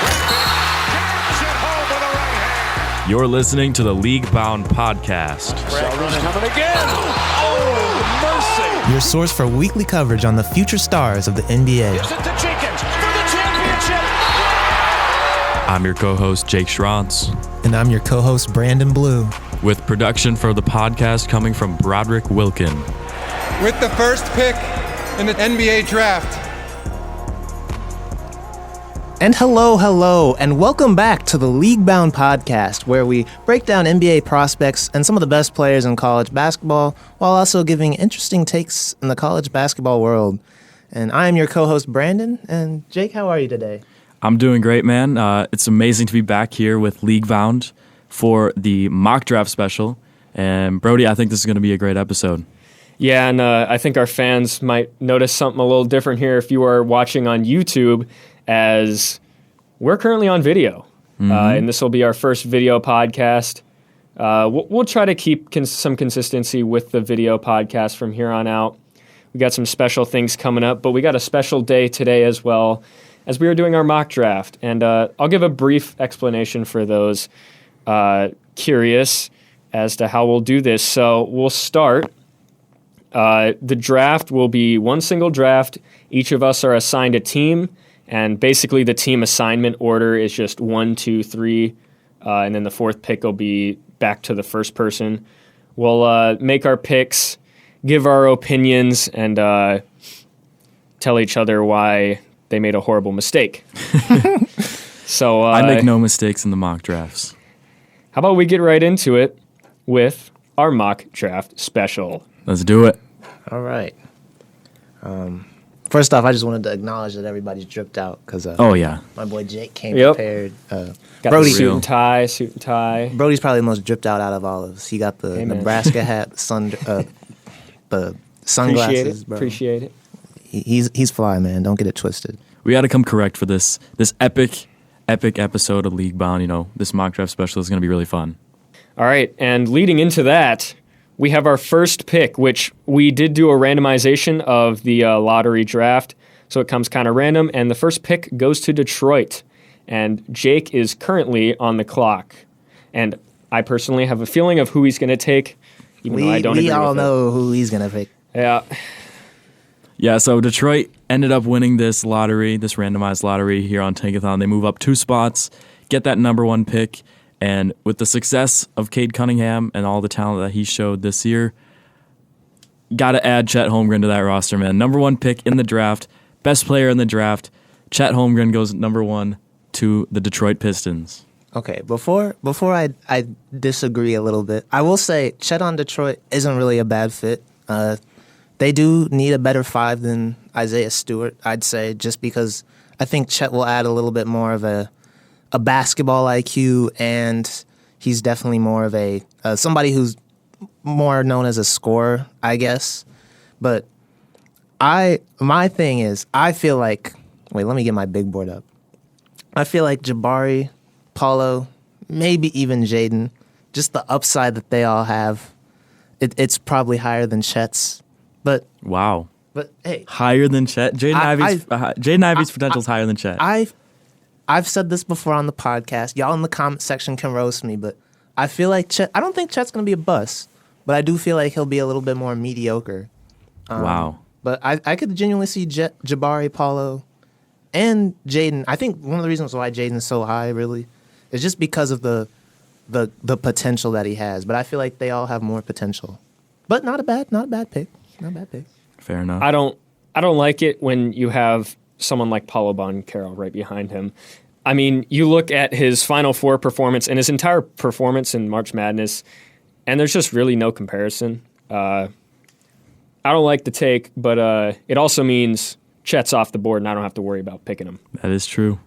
Jams it home with a right hand. You're listening to the League Bound Podcast. Sheldon's coming again. Oh, mercy. Your source for weekly coverage on the future stars of the NBA. Gives it to Jenkins for the championship. I'm your co-host, Jake Schrantz. And I'm your co-host, Branden Blue. With production for the podcast coming from Broderick Wilken. With the first pick in the NBA draft. And hello, and welcome back to the League Bound Podcast, where we break down NBA prospects and some of the best players in college basketball, while also giving interesting takes in the college basketball world. And I am your co-host, Branden. And Jake, how are you today? I'm doing great, man. It's amazing to be back here with League Bound for the mock draft special. And Brody, I think this is going to be a great episode. Yeah, and I think our fans might notice something a little different here if you are watching on YouTube, as we're currently on video. And this will be our first video podcast. We'll try to keep some consistency with the video podcast from here on out. We got some special things coming up, but we got a special day today as well, as we are doing our mock draft. And I'll give a brief explanation for those curious as to how we'll do this. So we'll start. The draft will be one single draft. Each of us are assigned a team, and basically the team assignment order is just 1, 2, 3, and then the fourth pick will be back to the first person. We'll make our picks, give our opinions, and tell each other why they made a horrible mistake. So I make no mistakes in the mock drafts. How about we get right into it with our mock draft special? Let's do it. All right. First off, I just wanted to acknowledge that everybody's dripped out because yeah. my boy Jake came Yep. prepared. Got Brody, the suit and tie. Brody's probably the most dripped out of all of us. He got the Amen. Nebraska hat, the sunglasses, bro. Appreciate it. He's fly, man. Don't get it twisted. We got to come correct for this epic episode of League Bound. You know, this mock draft special is going to be really fun. All right, and leading into that, we have our first pick, which we did do a randomization of the lottery draft, so it comes kind of random, and the first pick goes to Detroit, and Jake is currently on the clock, and I personally have a feeling of who he's going to take, even though I don't agree with it. We all know who he's going to pick. Yeah, so Detroit ended up winning this randomized lottery here on Tankathon. They move up 2 spots, get that number 1 pick, and with the success of Cade Cunningham and all the talent that he showed this year, got to add Chet Holmgren to that roster, man. Number 1 pick in the draft, best player in the draft. Chet Holmgren goes number 1 to the Detroit Pistons. Okay, before I disagree a little bit, I will say Chet on Detroit isn't really a bad fit. They do need a better 5 than Isaiah Stewart, I'd say, just because I think Chet will add a little bit more of a basketball IQ, and he's definitely more of a somebody who's more known as a scorer, I guess. But my thing is, I feel like, wait, let me get my big board up. I feel like Jabari, Paulo, maybe even Jaden, just the upside that they all have, it's probably higher than Chet's. But Wow. But hey, Higher than Chet? Jaden Ivey's potential is higher than Chet. I've said this before on the podcast. Y'all in the comment section can roast me, but I feel like Chet. I don't think Chet's going to be a bust, but I do feel like he'll be a little bit more mediocre. Wow. But I could genuinely see Jabari, Paulo, and Jaden. I think one of the reasons why Jaden's so high, really, is just because of the potential that he has. But I feel like they all have more potential. But not a bad pick. Not a bad pick. Fair enough. I don't like it when you have someone like Paulo Banchero right behind him. I mean, you look at his Final Four performance and his entire performance in March Madness, and there's just really no comparison. I don't like the take, but it also means Chet's off the board, and I don't have to worry about picking him. That is true.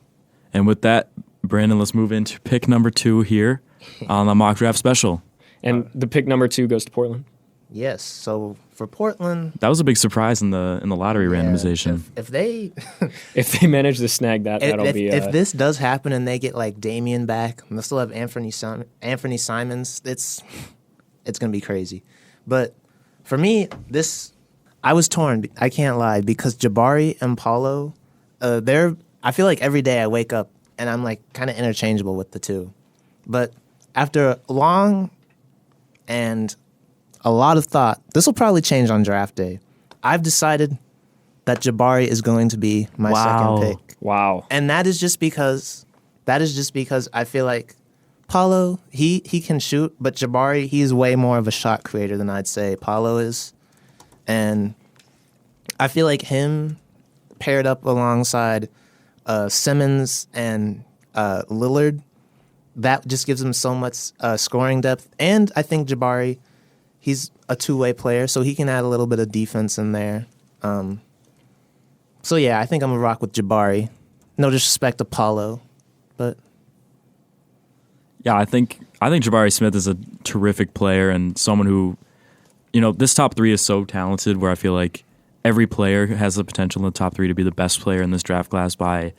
And with that, Branden, let's move into pick number 2 here on the mock draft special. And the pick number 2 goes to Portland. Yes. So for Portland, That was a big surprise in the lottery randomization. If they If they manage to snag that, that'll be. If this does happen and they get like Damian back, and they still have Anthony Simons, it's gonna be crazy. But for me, I was torn. I can't lie, because Jabari and Paulo, I feel like every day I wake up and I'm like kind of interchangeable with the two. But after long and a lot of thought, this will probably change on draft day. I've decided that Jabari is going to be my second pick. Wow. And that is just because I feel like Paulo, he can shoot, but Jabari, he's way more of a shot creator than I'd say Paulo is. And I feel like him paired up alongside Simmons and Lillard, that just gives him so much scoring depth. And I think Jabari, he's a two-way player, so he can add a little bit of defense in there. So yeah, I think I'm gonna rock with Jabari. No disrespect to Paulo, but yeah, I think Jabari Smith is a terrific player and someone who, this top three is so talented where I feel like every player has the potential in the top three to be the best player in this draft class by,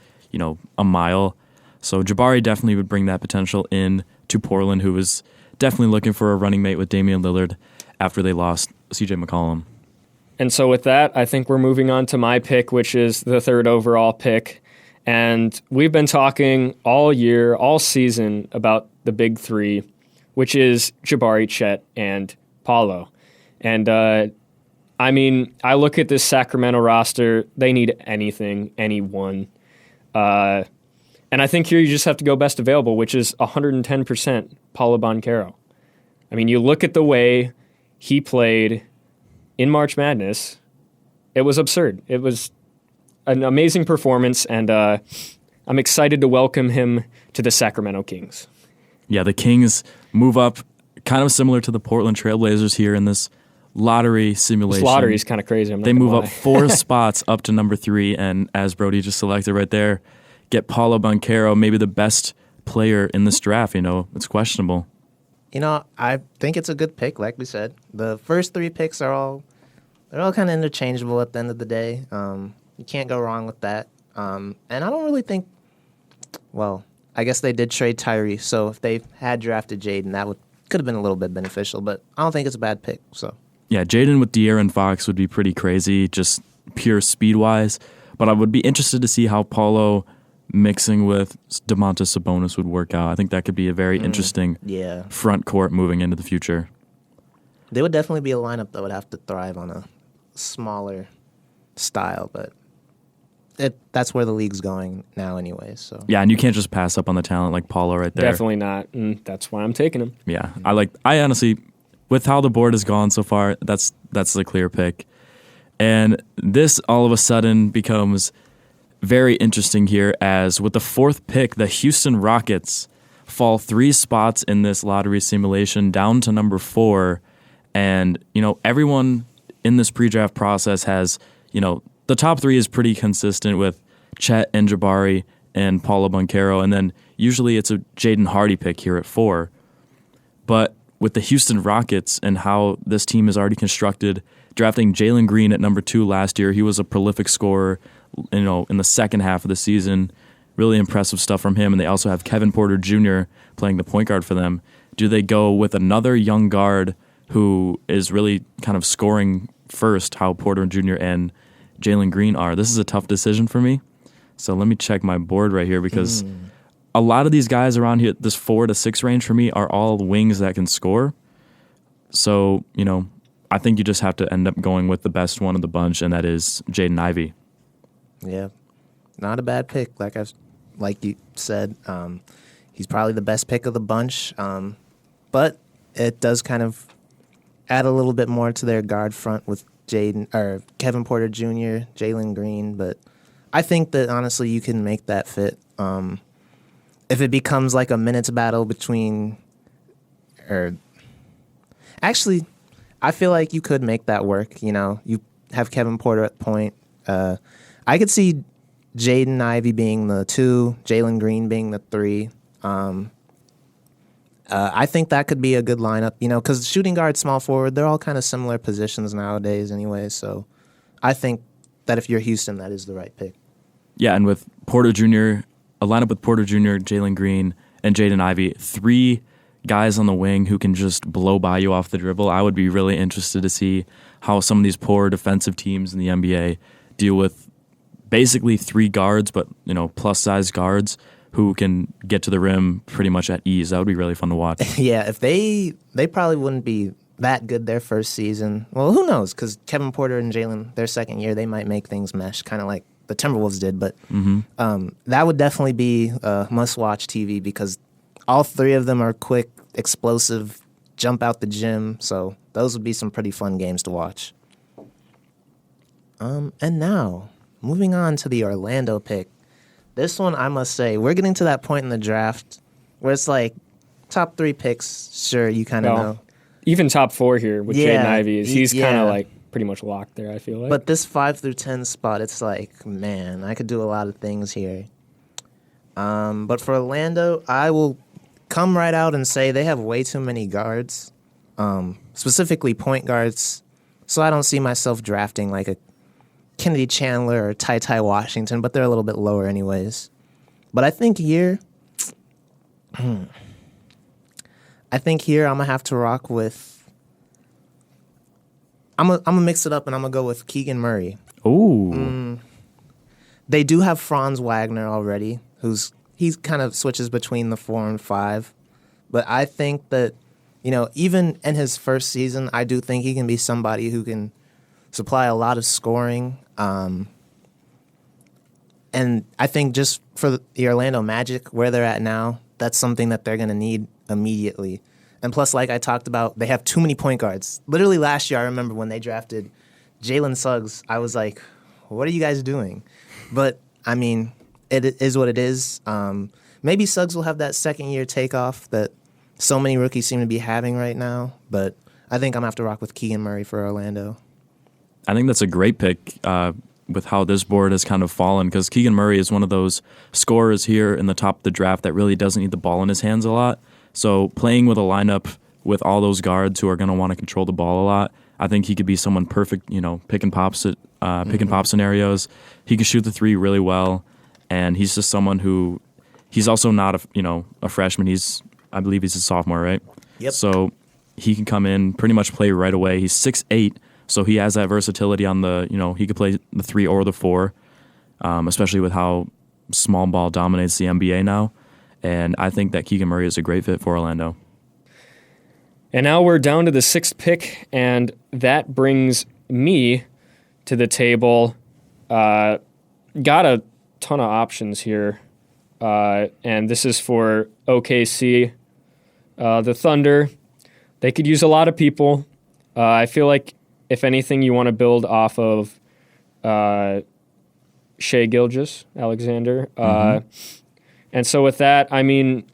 a mile. So Jabari definitely would bring that potential in to Portland, who was definitely looking for a running mate with Damian Lillard after they lost CJ McCollum. And so with that, I think we're moving on to my pick, which is the third overall pick. And we've been talking all year, all season about the big three, which is Jabari, Chet, and Paulo. And I look at this Sacramento roster. They need anyone. And I think here you just have to go best available, which is 110% Paulo Banchero. I mean, you look at the way he played in March Madness, it was absurd. It was an amazing performance, and I'm excited to welcome him to the Sacramento Kings. Yeah, the Kings move up kind of similar to the Portland Trailblazers here in this lottery simulation. This lottery is kind of crazy. They move up 4 spots up to number 3, and as Brody just selected right there, get Paulo Banchero, maybe the best player in this draft. It's questionable. I think it's a good pick, like we said. The first 3 picks they're all kind of interchangeable at the end of the day. You can't go wrong with that. And I don't really think, I guess they did trade Tyree, so if they had drafted Jaden, that could have been a little bit beneficial, but I don't think it's a bad pick. So yeah, Jaden with De'Aaron Fox would be pretty crazy, just pure speed-wise. But I would be interested to see how Paulo mixing with Domantas Sabonis would work out. I think that could be a very interesting front court moving into the future. They would definitely be a lineup that would have to thrive on a smaller style, but that's where the league's going now anyway. So yeah, and you can't just pass up on the talent like Paulo right there. Definitely not. And that's why I'm taking him. Yeah, I honestly, with how the board has gone so far, that's the clear pick. And this all of a sudden becomes very interesting here, as with the 4th pick, the Houston Rockets fall 3 spots in this lottery simulation down to number 4. And, everyone in this pre-draft process has, the top 3 is pretty consistent with Chet and Jabari and Paulo Banchero. And then usually it's a Jaden Hardy pick here at 4. But with the Houston Rockets and how this team is already constructed, drafting Jalen Green at number 2 last year, he was a prolific scorer, in the second half of the season. Really impressive stuff from him. And they also have Kevin Porter Jr. playing the point guard for them. Do they go with another young guard who is really kind of scoring first, how Porter Jr. and Jalen Green are? This is a tough decision for me. So let me check my board right here, because a lot of these guys around here, this 4 to 6 range for me, are all wings that can score. So, I think you just have to end up going with the best one of the bunch, and that is Jaden Ivey. Yeah, not a bad pick. Like you said, he's probably the best pick of the bunch. But it does kind of add a little bit more to their guard front with Kevin Porter Jr., Jalen Green. But I think that honestly, you can make that fit. If it becomes like a minutes battle actually, I feel like you could make that work. You have Kevin Porter at point. I could see Jaden Ivey being the 2, Jalen Green being the 3. I think that could be a good lineup, because shooting guard, small forward, they're all kind of similar positions nowadays anyway. So I think that if you're Houston, that is the right pick. Yeah, and with Porter Jr., a lineup with Porter Jr., Jalen Green, and Jaden Ivey, 3 guys on the wing who can just blow by you off the dribble. I would be really interested to see how some of these poor defensive teams in the NBA deal with basically 3 guards, but plus size guards who can get to the rim pretty much at ease. That would be really fun to watch. Yeah, if they probably wouldn't be that good their first season. Well, who knows? Because Kevin Porter and Jalen, their second year, they might make things mesh, kind of like the Timberwolves did. But that would definitely be must-watch TV because all three of them are quick, explosive, jump out the gym. So those would be some pretty fun games to watch. And now, moving on to the Orlando pick. This one, I must say, we're getting to that point in the draft where it's like top 3 picks, sure, you kind of know. Even top 4 here with Jaden Ivey. He's kind yeah. of like pretty much locked there, I feel like. But this 5 through 10 spot, it's like, man, I could do a lot of things here. But for Orlando, I will come right out and say they have way too many guards, specifically point guards. So I don't see myself drafting like a Kennedy Chandler or Ty Washington, but they're a little bit lower anyways. But I think here, I'm going to have to rock with, I'm gonna mix it up and I'm going to go with Keegan Murray. Ooh. They do have Franz Wagner already, he kind of switches between the 4 and 5. But I think that, even in his first season, I do think he can be somebody who can supply a lot of scoring. And I think just for the Orlando Magic, where they're at now, that's something that they're going to need immediately. And plus, like I talked about, they have too many point guards. Literally last year, I remember when they drafted Jalen Suggs, I was like, what are you guys doing? But, I mean, it is what it is. Maybe Suggs will have that second-year takeoff that so many rookies seem to be having right now. But I think I'm going to have to rock with Keegan Murray for Orlando. I think that's a great pick with how this board has kind of fallen because Keegan Murray is one of those scorers here in the top of the draft that really doesn't need the ball in his hands a lot. So playing with a lineup with all those guards who are going to want to control the ball a lot, I think he could be someone perfect, pick and pop scenarios. He can shoot the 3 really well, and he's just someone who he's also not a freshman. I believe he's a sophomore, right? Yep. So he can come in, pretty much play right away. He's 6'8", so he has that versatility on the, he could play the 3 or the 4, especially with how small ball dominates the NBA now. And I think that Keegan Murray is a great fit for Orlando. And now we're down to the 6th pick, and that brings me to the table. Got a ton of options here, and this is for OKC. The Thunder, they could use a lot of people. I feel like, if anything, you want to build off of Shai Gilgeous-Alexander. And so with that, I mean,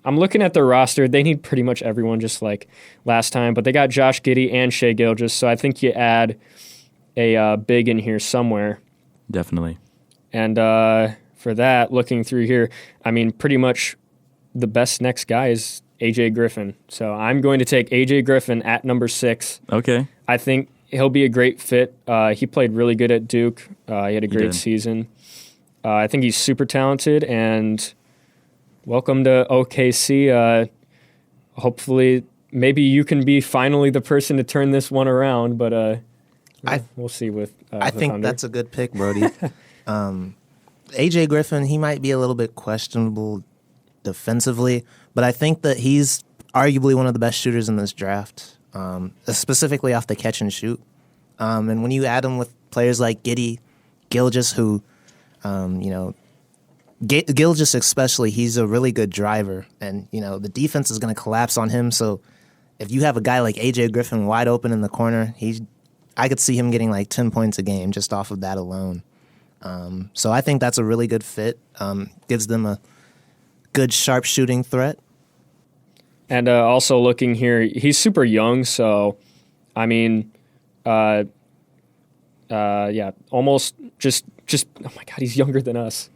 I'm looking at their roster. They need pretty much everyone just like last time, but they got Josh Giddey and Shai Gilgeous, so I think you add a big in here somewhere. Definitely. And for that, looking through here, I mean, pretty much the best next guy is AJ Griffin. So I'm going to take AJ Griffin at number 6. Okay. I think he'll be a great fit. He played really good at Duke. He had a great season. I think he's super talented, and welcome to OKC. Hopefully, maybe you can be finally the person to turn this one around, but we'll see with I think Thunder. that's a good pick, Brody. AJ Griffin, he might be a little bit questionable defensively, but I think that he's arguably one of the best shooters in this draft, specifically off the catch and shoot. And when you add him with players like Giddey, Gilgeous, who, Gilgeous especially, he's a really good driver, and the defense is going to collapse on him. So if you have a guy like AJ Griffin wide open in the corner, I could see him getting like 10 points a game just off of that alone. So I think that's a really good fit. Gives them a good sharp shooting threat. And also looking here, he's super young, so I mean, almost just. Oh my God, he's younger than us.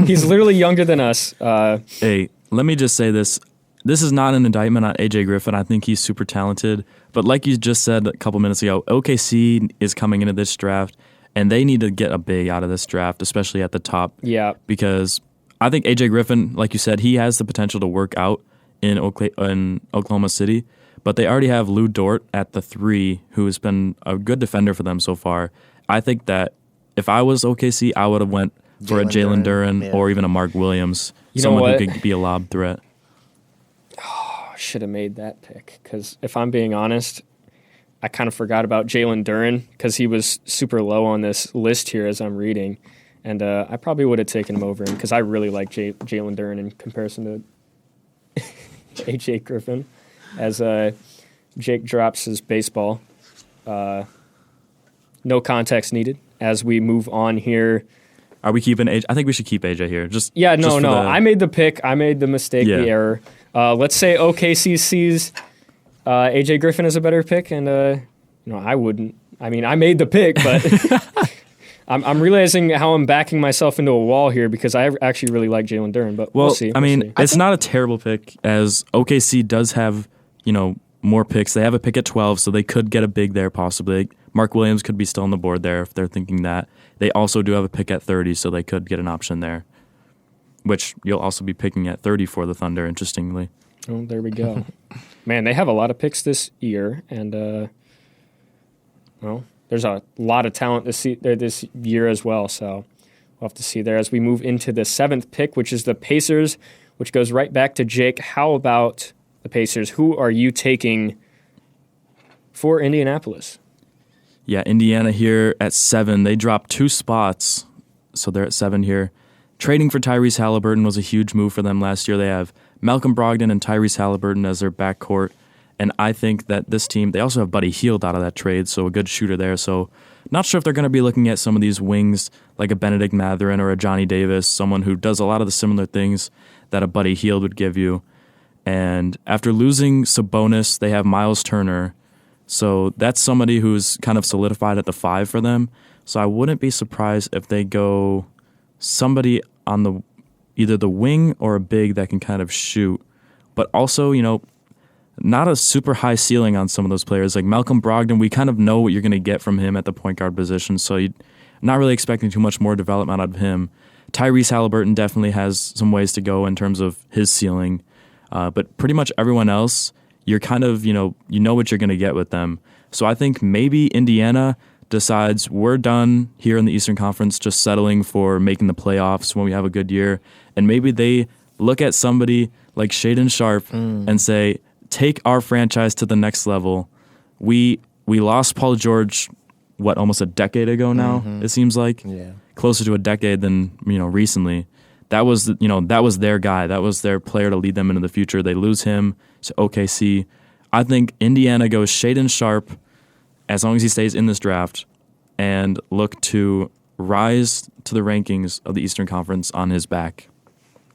He's literally younger than us. Hey, let me just say this. This is not an indictment on AJ Griffin. I think he's super talented. But like you just said a couple minutes ago, OKC is coming into this draft, and they need to get a big out of this draft, especially at the top. Yeah. Because I think AJ Griffin, like you said, he has the potential to work out in Oklahoma City. But they already have Lou Dort at the 3, who has been a good defender for them so far. I think that if I was OKC, I would have went for a Jalen Duren yeah. or even a Mark Williams, You know someone what? who could be a lob threat. I should have made that pick because if I'm being honest, I kind of forgot about Jalen Duren because he was super low on this list here as I'm reading. And I probably would have taken him over him because I really like Jalen Duren in comparison to A.J. Griffin. As Jake drops his baseball. No context needed as we move on here. Are we keeping AJ? I think we should keep AJ here. I made the pick. I made the mistake, Yeah. the error. Let's say OKC sees A.J. Griffin as a better pick, and I wouldn't. I mean, I made the pick, but I'm realizing how I'm backing myself into a wall here because I actually really like Jalen Duren, but we'll see. I mean, it's not a terrible pick as OKC does have, more picks. They have a pick at 12, so they could get a big there possibly. Mark Williams could be still on the board there if they're thinking that. They also do have a pick at 30, so they could get an option there, which you'll also be picking at 30 for the Thunder, interestingly. Oh, there we go. Man, they have a lot of picks this year, and there's a lot of talent this year as well, so we'll have to see there as we move into the 7th pick, which is the Pacers, which goes right back to Jake. How about the Pacers? Who are you taking for Indianapolis? Yeah, Indiana here at 7. They dropped 2 spots, so they're at 7 here. Trading for Tyrese Halliburton was a huge move for them last year. They have Malcolm Brogdon and Tyrese Halliburton as their backcourt, and I think that this team, they also have Buddy Hield out of that trade, so a good shooter there. So not sure if they're going to be looking at some of these wings like a Benedict Mathurin or a Johnny Davis, someone who does a lot of the similar things that a Buddy Hield would give you. And after losing Sabonis, they have Miles Turner. So that's somebody who's kind of solidified at the 5 for them. So I wouldn't be surprised if they go somebody on either the wing or a big that can kind of shoot. But also, not a super high ceiling on some of those players. Like Malcolm Brogdon, we kind of know what you're going to get from him at the point guard position. So you're not really expecting too much more development out of him. Tyrese Halliburton definitely has some ways to go in terms of his ceiling. But pretty much everyone else, you're kind of, you know what you're going to get with them. So I think maybe Indiana decides we're done here in the Eastern Conference, just settling for making the playoffs when we have a good year. And maybe they look at somebody like Shaedon Sharpe and say, take our franchise to the next level. We lost Paul George, almost a decade ago now, it seems like. Yeah. Closer to a decade than, recently. That was their guy. That was their player to lead them into the future. They lose him to OKC. I think Indiana goes Shaedon Sharpe as long as he stays in this draft and look to rise to the rankings of the Eastern Conference on his back.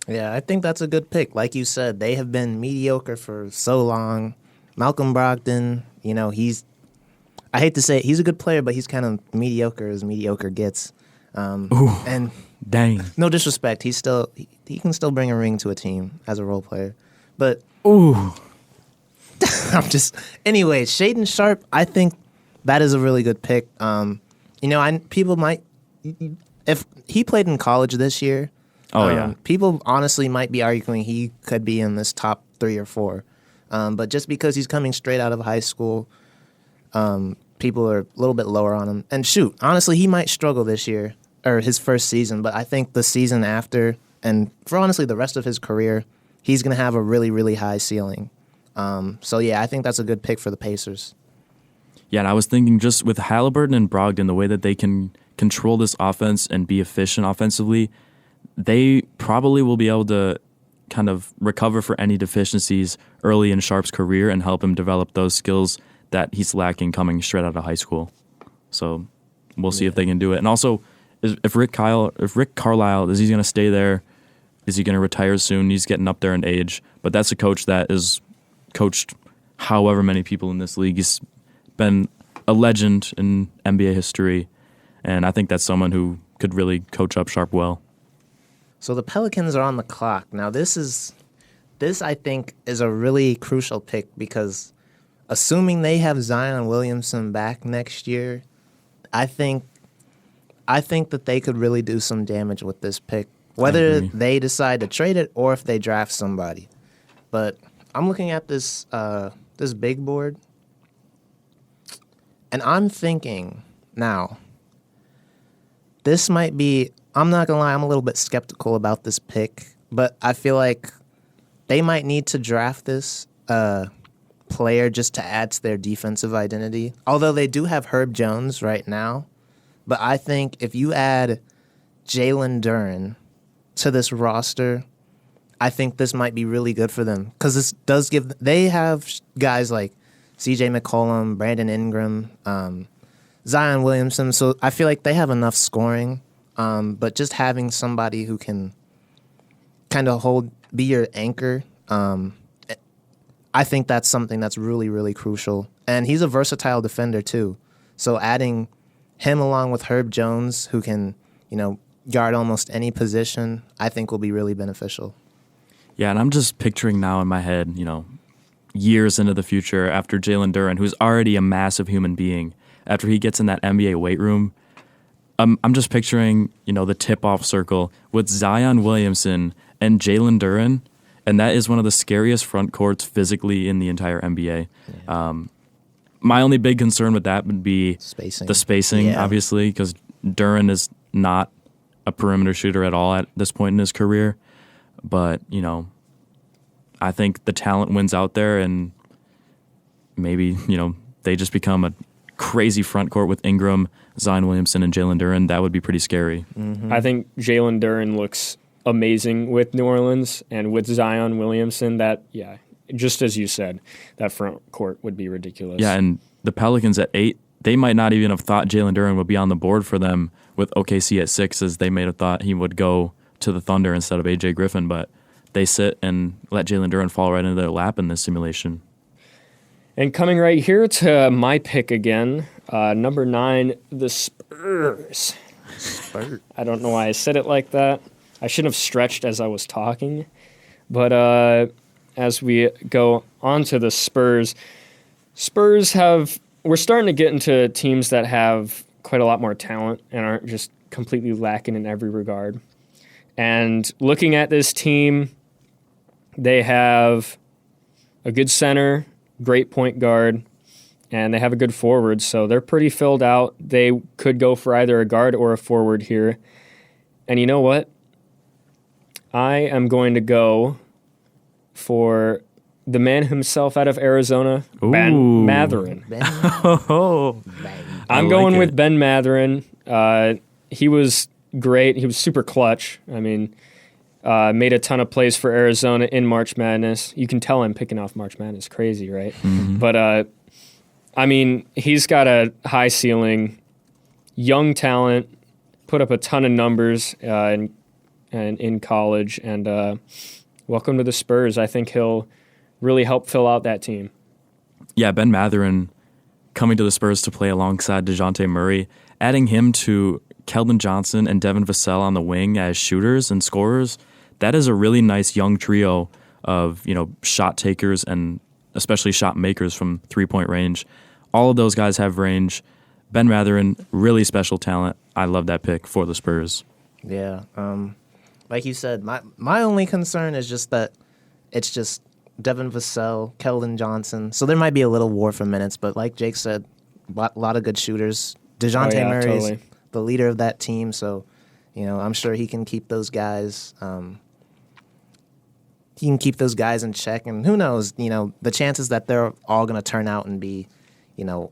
Yeah, I think that's a good pick. Like you said, they have been mediocre for so long. Malcolm Brogdon, I hate to say it, he's a good player, but he's kind of mediocre as mediocre gets. And dang, no disrespect, he can still bring a ring to a team as a role player. But anyway, Shaedon Sharpe, I think that is a really good pick. People might, if he played in college this year. People honestly might be arguing he could be in this top 3 or 4. But just because he's coming straight out of high school, people are a little bit lower on him. And honestly, he might struggle this year, or his first season, but I think the season after, and for honestly the rest of his career, he's going to have a really, really high ceiling. I think that's a good pick for the Pacers. Yeah, and I was thinking just with Halliburton and Brogdon, the way that they can control this offense and be efficient offensively, they probably will be able to kind of recover for any deficiencies early in Sharpe's career and help him develop those skills that he's lacking coming straight out of high school. So we'll see if they can do it. And also, if Rick Carlisle, is he going to stay there? Is he going to retire soon? He's getting up there in age. But that's a coach that is coached however many people in this league. He's been a legend in NBA history. And I think that's someone who could really coach up Sharpe well. So the Pelicans are on the clock. Now this I think is a really crucial pick because assuming they have Zion Williamson back next year, I think that they could really do some damage with this pick, whether they decide to trade it or if they draft somebody. But I'm looking at this big board, and I'm thinking now, this might be I'm not going to lie, I'm a little bit skeptical about this pick, but I feel like they might need to draft this player just to add to their defensive identity. Although they do have Herb Jones right now, but I think if you add Jalen Duren to this roster, I think this might be really good for them because this does they have guys like C.J. McCollum, Brandon Ingram, Zion Williamson, so I feel like they have enough scoring, but just having somebody who can kind of be your anchor, I think that's something that's really, really crucial. And he's a versatile defender too. So adding him along with Herb Jones, who can, guard almost any position, I think will be really beneficial. Yeah, and I'm just picturing now in my head, years into the future after Jalen Duren, who's already a massive human being, after he gets in that NBA weight room, I'm just picturing, the tip-off circle with Zion Williamson and Jalen Duren, and that is one of the scariest front courts physically in the entire NBA. Yeah. My only big concern with that would be the spacing, obviously, because Duren is not a perimeter shooter at all at this point in his career. But, I think the talent wins out there, and maybe, they just become a crazy front court with Ingram, Zion Williamson, and Jalen Duren. That would be pretty scary. Mm-hmm. I think Jalen Duren looks amazing with New Orleans, and with Zion Williamson, just as you said, that front court would be ridiculous. Yeah, and the Pelicans at 8, they might not even have thought Jalen Duren would be on the board for them with OKC at 6, as they may have thought he would go to the Thunder instead of A.J. Griffin, but they sit and let Jalen Duren fall right into their lap in this simulation. And coming right here to my pick again, number 9, the Spurs. I don't know why I said it like that. I shouldn't have stretched as I was talking. But as we go on to the Spurs we're starting to get into teams that have quite a lot more talent and aren't just completely lacking in every regard. And looking at this team, they have a good center, great point guard, and they have a good forward, so they're pretty filled out. They could go for either a guard or a forward here. And you know what? I am going to go for the man himself out of Arizona, Ben Mathurin. I'm going with Ben Mathurin. He was great. He was super clutch. I mean, made a ton of plays for Arizona in March Madness. You can tell I'm picking off March Madness. Crazy, right? Mm-hmm. But, he's got a high ceiling, young talent, put up a ton of numbers in college, and welcome to the Spurs. I think he'll really help fill out that team. Yeah, Ben Mathurin coming to the Spurs to play alongside DeJounte Murray, adding him to Keldon Johnson and Devin Vassell on the wing as shooters and scorers, that is a really nice young trio of, shot takers and especially shot makers from three-point range. All of those guys have range. Ben Mathurin, really special talent. I love that pick for the Spurs. Yeah. Like you said, my only concern is just that it's just Devin Vassell, Keldon Johnson. So there might be a little war for minutes, but like Jake said, a lot of good shooters. DeJounte Murray is the leader of that team, so I'm sure he can keep those guys. He can keep those guys in check, and who knows? The chances that they're all going to turn out and be,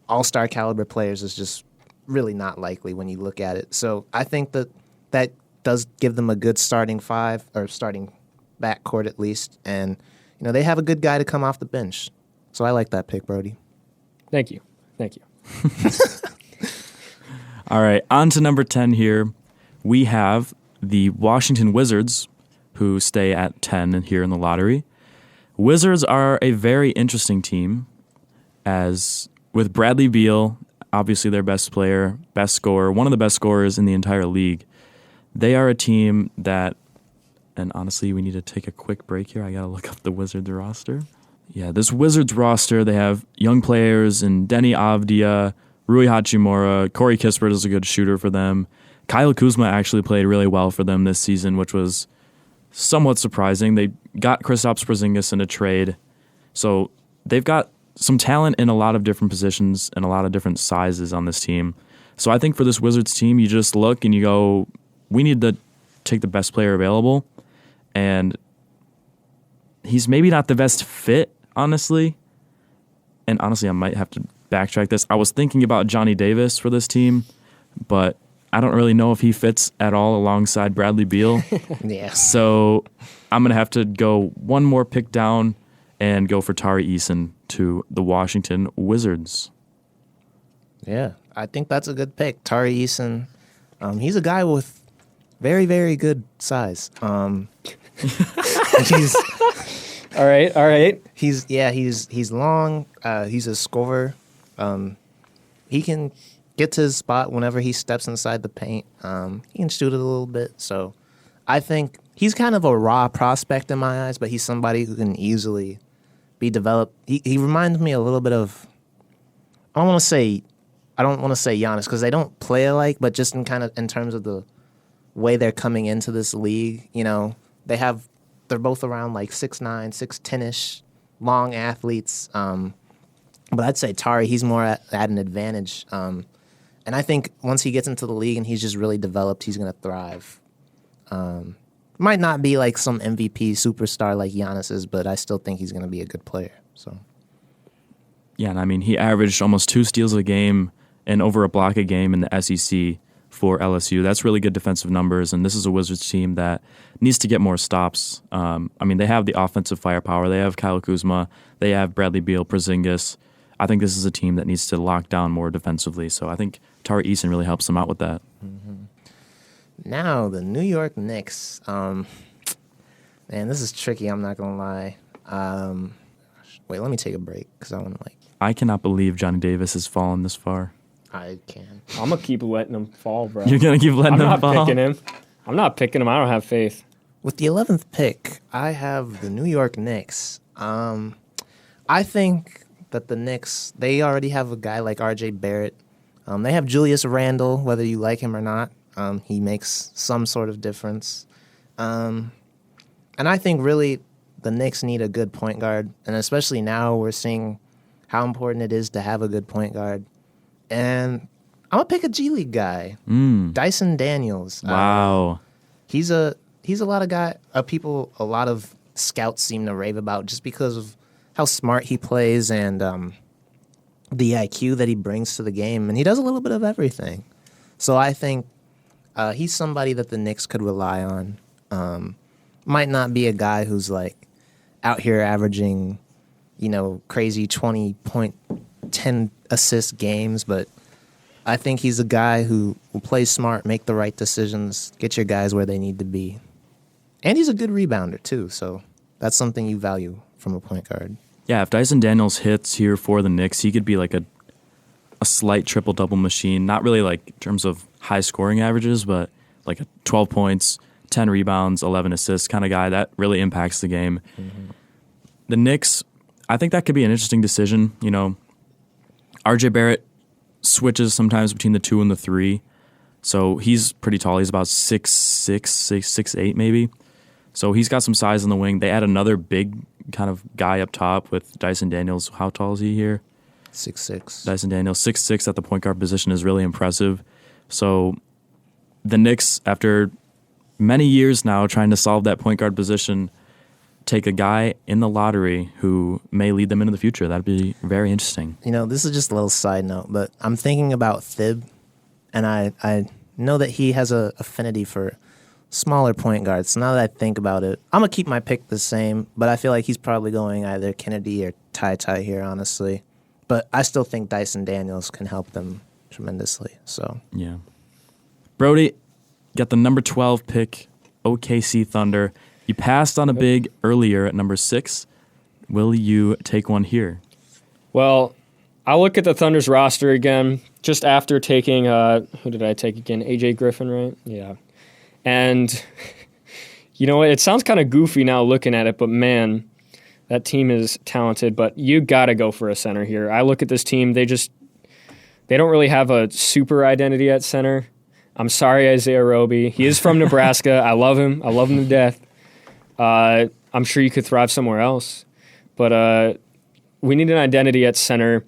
all-star caliber players is just really not likely when you look at it. So I think that does give them a good starting five or starting backcourt at least, and they have a good guy to come off the bench. So I like that pick, Brody. Thank you. All right, on to number 10 here. We have the Washington Wizards, who stay at 10 here in the lottery. Wizards are a very interesting team, as with Bradley Beal, obviously their best player, best scorer, one of the best scorers in the entire league. They are a team that, and honestly, we need to take a quick break here. I got to look up the Wizards roster. Yeah, this Wizards roster, they have young players in Denny Avdia, Rui Hachimura, Corey Kispert is a good shooter for them. Kyle Kuzma actually played really well for them this season, which was somewhat surprising. They got Kristaps Porzingis in a trade, so they've got some talent in a lot of different positions and a lot of different sizes on this team. So I think for this Wizards team, you just look and you go, we need to take the best player available, and he's maybe not the best fit, honestly. And honestly, I might have to backtrack this. I was thinking about Johnny Davis for this team, but I don't really know if he fits at all alongside Bradley Beal. Yeah. So I'm going to have to go one more pick down and go for Tari Eason to the Washington Wizards. Yeah, I think that's a good pick. Tari Eason, he's a guy with very, very good size. He's All right. he's long. He's a scorer. He can get to his spot whenever he steps inside the paint. He can shoot it a little bit. So I think he's kind of a raw prospect in my eyes, but he's somebody who can easily be developed. He reminds me a little bit of, I don't want to say Giannis because they don't play alike, but just in terms of the way they're coming into this league, they're both around like 6'9", 6'10"-ish, long athletes. But I'd say Tari, he's more at an advantage. And I think once he gets into the league and he's just really developed, he's going to thrive. Might not be like some MVP superstar like Giannis is, but I still think he's going to be a good player. So, yeah, and I mean, he averaged almost 2 steals a game and over a block a game in the SEC for LSU. That's really good defensive numbers, and this is a Wizards team that needs to get more stops. I mean, they have the offensive firepower. They have Kyle Kuzma. They have Bradley Beal, Porzingis. I think this is a team that needs to lock down more defensively, so I think Tari Eason really helps them out with that. Mm-hmm. Now, the New York Knicks. Man, this is tricky, I'm not going to lie. Wait, let me take a break, because I want to, I cannot believe Johnny Davis has fallen this far. I can. I'm going to keep letting him fall, bro. You're going to keep letting him fall? I'm not picking him. I'm not picking him. I don't have faith. With the 11th pick, I have the New York Knicks. I think that the Knicks, they already have a guy like R.J. Barrett. They have Julius Randle, whether you like him or not. He makes some sort of difference. And I think really the Knicks need a good point guard, and especially now we're seeing how important it is to have a good point guard. And I'm going to pick a G League guy, Dyson Daniels. Wow. He's a lot of scouts seem to rave about just because of how smart he plays and the IQ that he brings to the game. And he does a little bit of everything. So I think he's somebody that the Knicks could rely on. Might not be a guy who's like out here averaging, crazy 20-point, 10 assist games, but I think he's a guy who will play smart, make the right decisions, get your guys where they need to be. And he's a good rebounder, too, so that's something you value from a point guard. Yeah, if Dyson Daniels hits here for the Knicks, he could be like a slight triple-double machine. Not really like in terms of high scoring averages, but like a 12 points, 10 rebounds, 11 assists kind of guy. That really impacts the game. Mm-hmm. The Knicks, I think that could be an interesting decision. R.J. Barrett switches sometimes between the 2 and the 3. So he's pretty tall. He's about 6'6", 6'8", maybe. So he's got some size on the wing. They add another big kind of guy up top with Dyson Daniels. How tall is he here? 6'6". Dyson Daniels, 6'6" at the point guard position is really impressive. So the Knicks, after many years now trying to solve that point guard position, take a guy in the lottery who may lead them into the future. That'd be very interesting. This is just a little side note, but I'm thinking about Thib, and I know that he has a affinity for smaller point guards. So now that I think about it, I'm going to keep my pick the same, but I feel like he's probably going either Kennedy or Ty here, honestly. But I still think Dyson Daniels can help them tremendously. So yeah. Brody, got the number 12 pick, OKC Thunder. You passed on a big earlier at number 6. Will you take one here? Well, I'll look at the Thunder's roster again, just after taking, who did I take again? AJ Griffin, right? Yeah. And, you know what? It sounds kind of goofy now looking at it, but man, that team is talented. But you got to go for a center here. I look at this team, they don't really have a super identity at center. I'm sorry, Isaiah Roby. He is from Nebraska. I love him. I love him to death. I'm sure you could thrive somewhere else. But we need an identity at center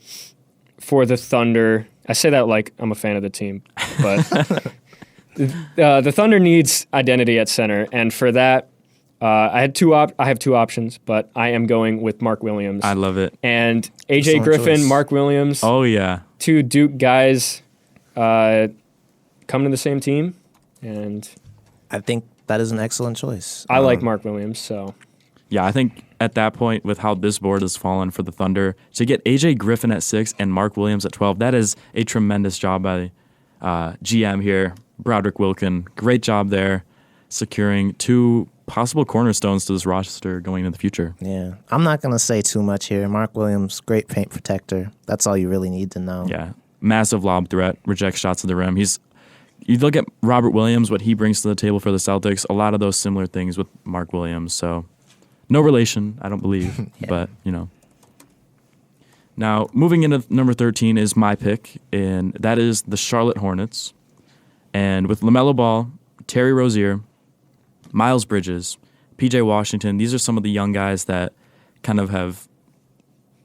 for the Thunder. I say that like I'm a fan of the team. But The Thunder needs identity at center, and for that, I have two options, but I am going with Mark Williams. I love it. And AJ Excellent Griffin, choice. Mark Williams. Oh, yeah. Two Duke guys come to the same team, and I think that is an excellent choice. I like Mark Williams. So Yeah, I think at that point, with how this board has fallen for the Thunder, to get AJ Griffin at 6 and Mark Williams at 12, that is a tremendous job by GM here, Broderick Wilken. Great job there, securing 2 possible cornerstones to this roster going into the future. Yeah, I'm not going to say too much here. Mark Williams, great paint protector. That's all you really need to know. Yeah, massive lob threat, rejects shots at the rim. You look at Robert Williams, what he brings to the table for the Celtics, a lot of those similar things with Mark Williams. So no relation, I don't believe, Yeah. but, you know. Now, moving into number 13 is my pick, and that is the Charlotte Hornets. And with LaMelo Ball, Terry Rozier, Miles Bridges, PJ Washington, these are some of the young guys that kind of have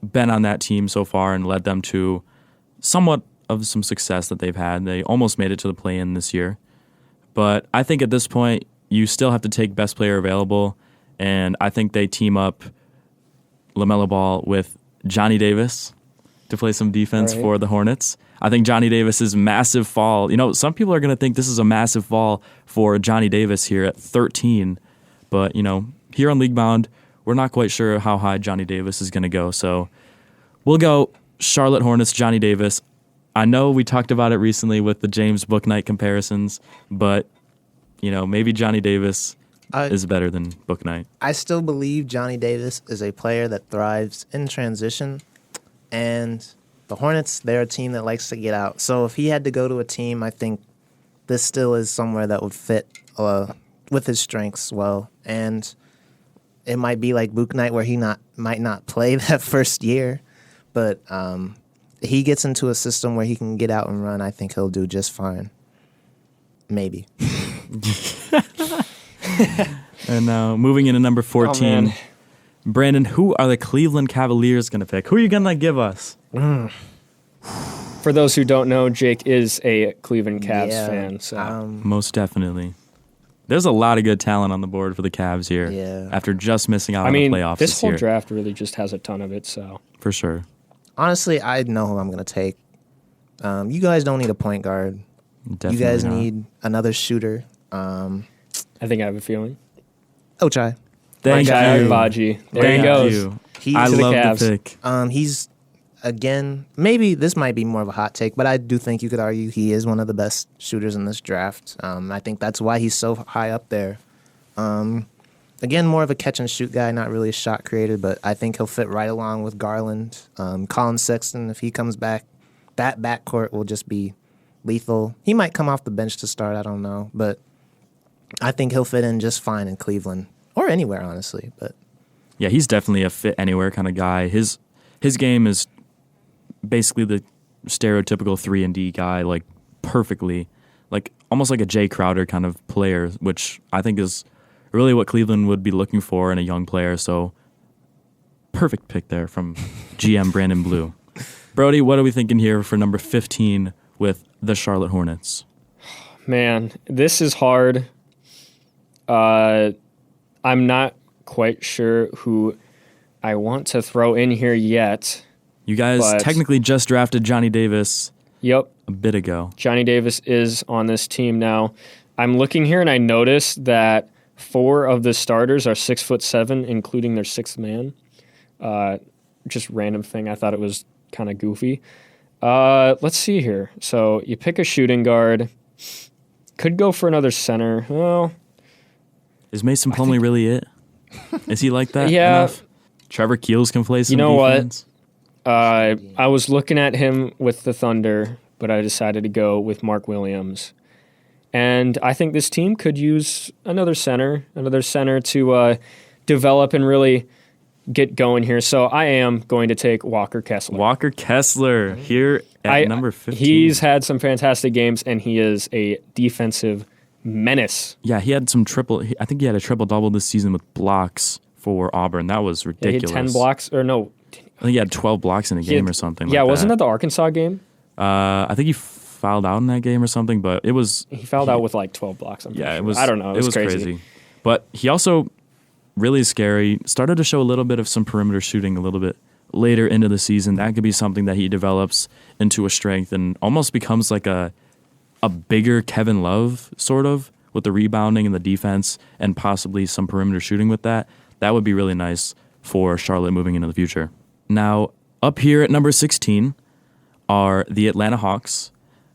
been on that team so far and led them to somewhat of some success that they've had. They almost made it to the play-in this year. But I think at this point, you still have to take best player available, and I think they team up LaMelo Ball with Johnny Davis to play some defense for the Hornets. I think Johnny Davis's massive fall, some people are going to think this is a massive fall for Johnny Davis here at 13, but, here on League Bound, we're not quite sure how high Johnny Davis is going to go. So we'll go Charlotte Hornets, Johnny Davis. I know we talked about it recently with the James Bouknight comparisons, but, maybe Johnny Davis is better than Bouknight. I still believe Johnny Davis is a player that thrives in transition, and the Hornets, they're a team that likes to get out. So if he had to go to a team, I think this still is somewhere that would fit with his strengths well. And it might be like Bouknight where he might not play that first year, but he gets into a system where he can get out and run. I think he'll do just fine. Maybe. And now moving into number 14, Brandon, who are the Cleveland Cavaliers going to pick? Who are you going to give us? for those who don't know, Jake is a Cleveland Cavs fan. So Most definitely. There's a lot of good talent on the board for the Cavs here. Yeah. After just missing out on the playoffs this whole year. draft really just has a ton of it. So For sure. Honestly, I know who I'm going to take. You guys don't need a point guard. Definitely You guys not. need another shooter. I think I have a feeling. Ochai. Thank My guy, you. Baji. There Thank he goes. you. He's I to the love Cavs. the pick. He's, again, maybe this might be more of a hot take, but I do think you could argue he is one of the best shooters in this draft. I think that's why he's so high up there. Again, more of a catch-and-shoot guy, not really a shot creator, but I think he'll fit right along with Garland. Colin Sexton, if he comes back, that backcourt will just be lethal. He might come off the bench to start, I don't know, but I think he'll fit in just fine in Cleveland, or anywhere, honestly. But Yeah, he's definitely a fit anywhere kind of guy. His game is basically the stereotypical 3-and-D guy, like perfectly, like almost like a Jay Crowder kind of player, which I think is really what Cleveland would be looking for in a young player. So perfect pick there from GM Branden Blue. Brody, what are we thinking here for number 15 with the Charlotte Hornets? Man, this is hard. I'm not quite sure who I want to throw in here yet. You guys But- technically just drafted Johnny Davis Yep, a bit ago. Johnny Davis is on this team now. I'm looking here and I noticed that 4 of the starters are 6'7", including their 6th man. Just random thing. I thought it was kind of goofy. Let's see here. So you pick a shooting guard. Could go for another center. Well, Is Mason Plumlee really it? Is he like that Yeah. enough? Trevor Keels can play some know what? defense. I was looking at him with the Thunder, but I decided to go with Mark Williams. And I think this team could use another center to develop and really get going here. So I am going to take Walker Kessler. Walker Kessler here at number 15. He's had some fantastic games, and he is a defensive menace. Yeah, he had some I think he had a triple-double this season with blocks for Auburn. That was He ridiculous. had 10 blocks, or no. I think he had 12 blocks in a game or something like that. Yeah, wasn't that the Arkansas game? I think fouled out in that game or something, but it was... He fouled out with like 12 blocks. It was... I don't know. It was crazy. But he also, really scary, started to show a little bit of some perimeter shooting a little bit later into the season. That could be something that he develops into a strength and almost becomes like a bigger Kevin Love, sort of, with the rebounding and the defense and possibly some perimeter shooting with that. That would be really nice for Charlotte moving into the future. Now, up here at number 16 are the Atlanta Hawks.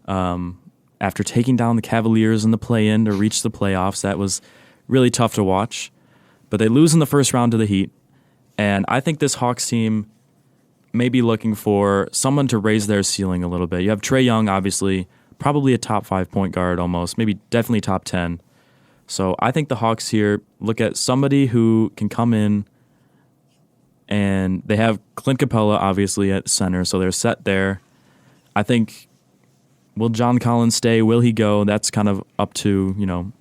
After taking down the Cavaliers in the play-in to reach the playoffs, that was really tough to watch. But they lose in the first round to the Heat. And I think this Hawks team may be looking for someone to raise their ceiling a little bit. You have Trae Young, obviously, probably a top 5 point guard almost, maybe definitely top 10. So I think the Hawks here look at somebody who can come in, and they have Clint Capella, obviously, at center, so they're set there. I think, will John Collins stay? Will he go? That's kind of up to,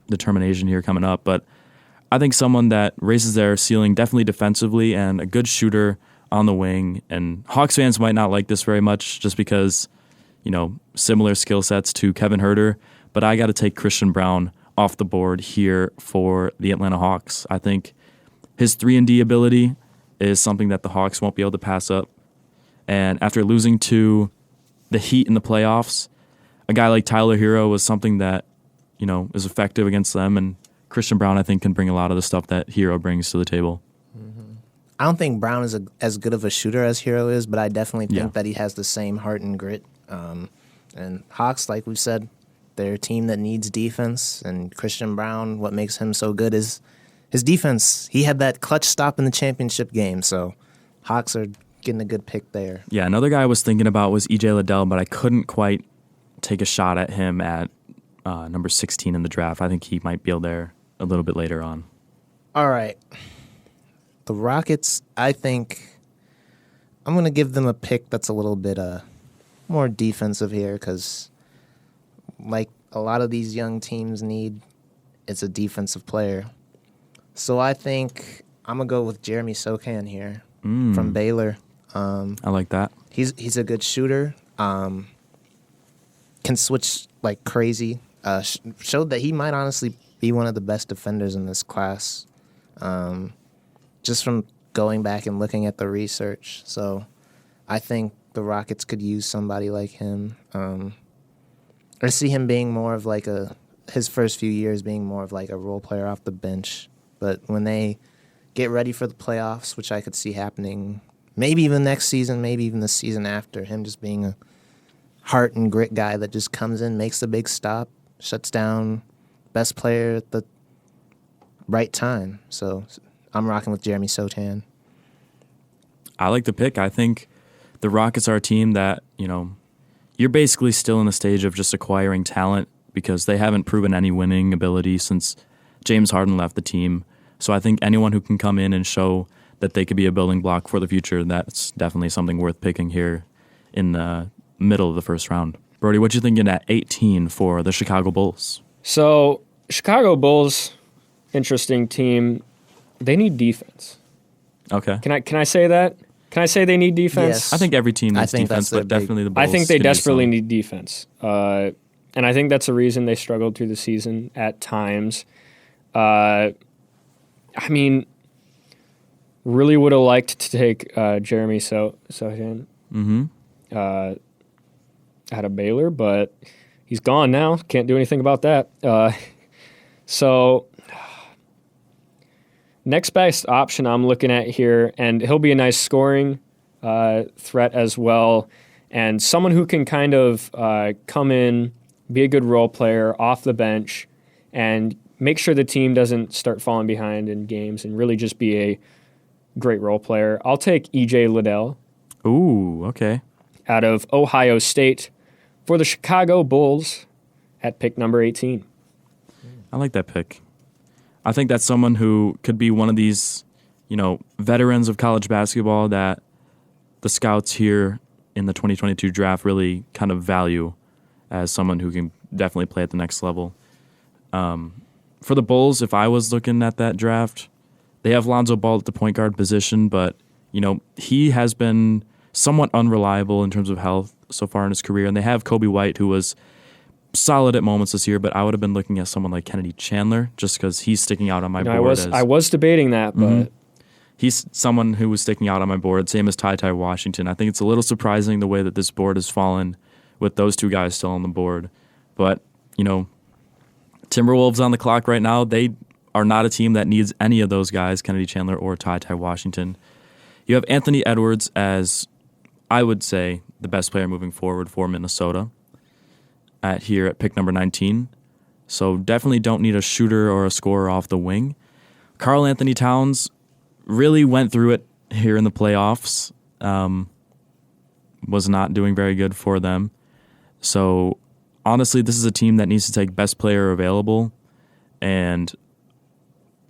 determination here coming up. But I think someone that raises their ceiling definitely defensively and a good shooter on the wing. And Hawks fans might not like this very much just because, similar skill sets to Kevin Huerter. But I got to take Christian Braun off the board here for the Atlanta Hawks. I think his 3-and-D ability is something that the Hawks won't be able to pass up. And after losing to the Heat in the playoffs, a guy like Tyler Hero was something that, is effective against them. And Christian Braun, I think, can bring a lot of the stuff that Hero brings to the table. I don't think Brown is as good of a shooter as Hero is, but I definitely think that he has the same heart and grit. And Hawks, like we've said, they're a team that needs defense. And Christian Braun, what makes him so good is his defense. He had that clutch stop in the championship game, so Hawks are getting a good pick there. Yeah, another guy I was thinking about was E.J. Liddell, but I couldn't quite take a shot at him at number 16 in the draft. I think he might be there a little bit later on. All right. The Rockets, I think I'm going to give them a pick that's a little bit more defensive here because, like a lot of these young teams need, it's a defensive player. So I think I'm going to go with Jeremy Sochan here from Baylor. I like that. He's a good shooter. Can switch like crazy. Showed that he might honestly be one of the best defenders in this class. Just from going back and looking at the research. So I think the Rockets could use somebody like him. Or see him being more of like his first few years being more of like a role player off the bench. But when they get ready for the playoffs, which I could see happening maybe even next season, maybe even the season after, him just being a heart and grit guy that just comes in, makes the big stop, shuts down, best player at the right time. So I'm rocking with Jeremy Sochan. I like the pick. I think the Rockets are a team that, you're basically still in the stage of just acquiring talent because they haven't proven any winning ability since James Harden left the team. So I think anyone who can come in and show that they could be a building block for the future, that's definitely something worth picking here in the middle of the first round. Brody, what you thinking at 18 for the Chicago Bulls? So Chicago Bulls, interesting team. They need defense. Okay. Can I say that? Can I say they need defense? Yes. I think every team needs defense, but definitely the Bulls. I think they desperately need defense. And I think that's the reason they struggled through the season at times. Really would have liked to take Jeremy Sochan out of Baylor, but he's gone now. Can't do anything about that. So next best option I'm looking at here, and he'll be a nice scoring threat as well, and someone who can kind of come in, be a good role player off the bench, and make sure the team doesn't start falling behind in games and really just be a great role player. I'll take E.J. Liddell. Ooh, okay. Out of Ohio State for the Chicago Bulls at pick number 18. I like that pick. I think that's someone who could be one of these, veterans of college basketball that the scouts here in the 2022 draft really kind of value as someone who can definitely play at the next level. For the Bulls, if I was looking at that draft, they have Lonzo Ball at the point guard position, but, he has been somewhat unreliable in terms of health so far in his career. And they have Kobe White, who was solid at moments this year, but I would have been looking at someone like Kennedy Chandler just because he's sticking out on my board. I was debating that, but he's someone who was sticking out on my board, same as Ty Washington. I think it's a little surprising the way that this board has fallen with those two guys still on the board. But, Timberwolves on the clock right now, they are not a team that needs any of those guys, Kennedy Chandler or Ty Washington. You have Anthony Edwards as, I would say, the best player moving forward for Minnesota here at pick number 19. So definitely don't need a shooter or a scorer off the wing. Karl Anthony Towns really went through it here in the playoffs. Was not doing very good for them. So honestly, this is a team that needs to take best player available. And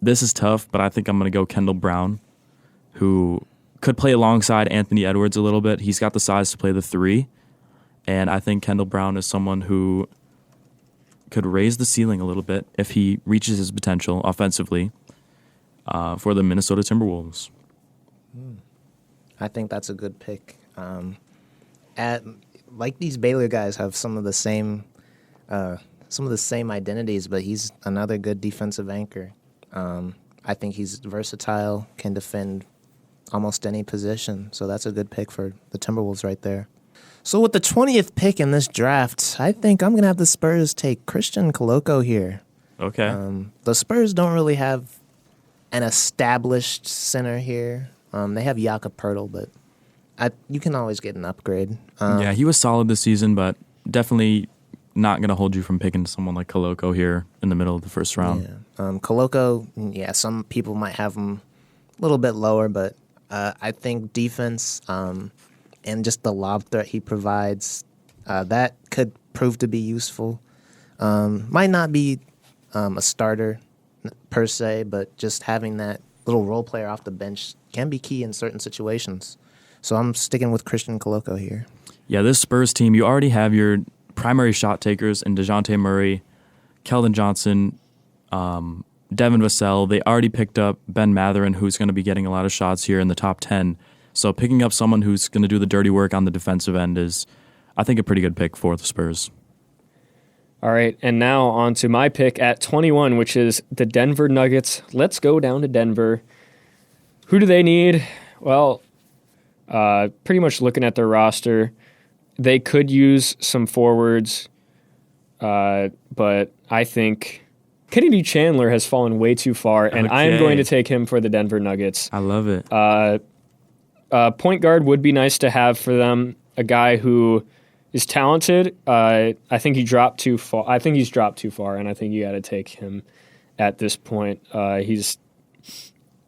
this is tough, but I think I'm going to go Kendall Brown, who could play alongside Anthony Edwards a little bit. He's got the size to play the 3. And I think Kendall Brown is someone who could raise the ceiling a little bit if he reaches his potential offensively for the Minnesota Timberwolves. I think that's a good pick. These Baylor guys have some of the same identities, but he's another good defensive anchor. I think he's versatile, can defend almost any position, so that's a good pick for the Timberwolves right there. So with the 20th pick in this draft, I think I'm going to have the Spurs take Christian Koloko here. Okay. The Spurs don't really have an established center here. They have Jakob Poeltl, but you can always get an upgrade. Yeah, he was solid this season, but definitely not going to hold you from picking someone like Koloko here in the middle of the first round. Yeah. Koloko, some people might have him a little bit lower, but I think defense and just the lob threat he provides, that could prove to be useful. Might not be a starter per se, but just having that little role player off the bench can be key in certain situations. So I'm sticking with Christian Koloko here. Yeah, this Spurs team, you already have your primary shot takers in DeJounte Murray, Keldon Johnson, Devin Vassell. They already picked up Ben Mathurin, who's going to be getting a lot of shots here in the top 10. So picking up someone who's going to do the dirty work on the defensive end is, I think, a pretty good pick for the Spurs. All right, and now on to my pick at 21, which is the Denver Nuggets. Let's go down to Denver. Who do they need? Well, pretty much looking at their roster, they could use some forwards, but I think Kennedy Chandler has fallen way too far, and I am going to take him for the Denver Nuggets. I love it. Point guard would be nice to have for them, a guy who is talented. I think he dropped too far. I think he's dropped too far, and I think you got to take him at this point. He's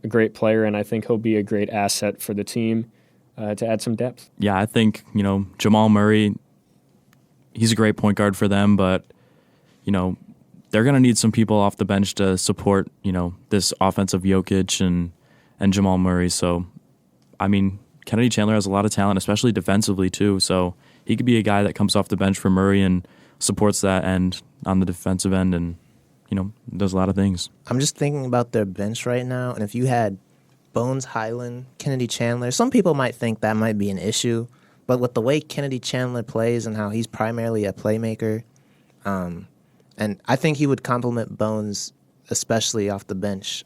a great player, and I think he'll be a great asset for the team to add some depth. Yeah, I think, Jamal Murray, he's a great point guard for them, but, they're going to need some people off the bench to support, this offensive Jokic and Jamal Murray. So, Kennedy Chandler has a lot of talent, especially defensively too. So he could be a guy that comes off the bench for Murray and supports that end on the defensive end and, does a lot of things. I'm just thinking about their bench right now, and if you had Bones Highland, Kennedy Chandler, some people might think that might be an issue, but with the way Kennedy Chandler plays and how he's primarily a playmaker, and I think he would complement Bones, especially off the bench,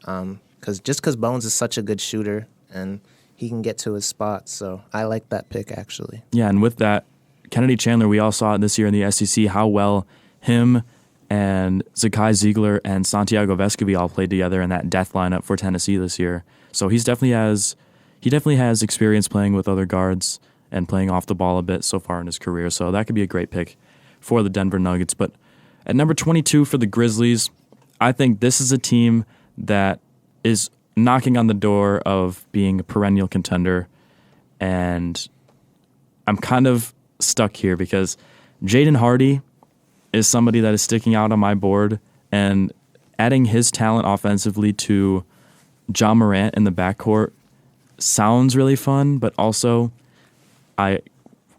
because Bones is such a good shooter and he can get to his spots. So I like that pick, actually. Yeah, and with that, Kennedy Chandler, we all saw it this year in the SEC, how well him and Zakai Ziegler and Santiago Vescovi all played together in that death lineup for Tennessee this year. So he definitely has experience playing with other guards and playing off the ball a bit so far in his career. So that could be a great pick for the Denver Nuggets. But at number 22 for the Grizzlies, I think this is a team that is knocking on the door of being a perennial contender. And I'm kind of stuck here because Jaden Hardy is somebody that is sticking out on my board, and adding his talent offensively to Ja Morant in the backcourt sounds really fun, but also I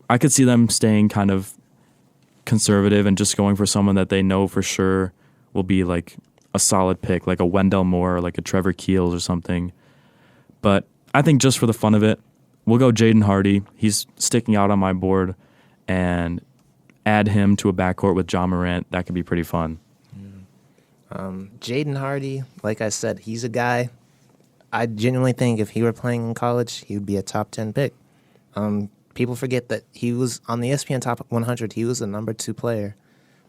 could see them staying kind of conservative and just going for someone that they know for sure will be like a solid pick, like a Wendell Moore or like a Trevor Keels or something. But I think just for the fun of it, we'll go Jaden Hardy. He's sticking out on my board, and add him to a backcourt with John Morant. That could be pretty fun. Jaden Hardy, like I said, he's a guy I genuinely think if he were playing in college, he would be a top 10 pick. People forget that he was on the ESPN Top 100. He was the number 2 player.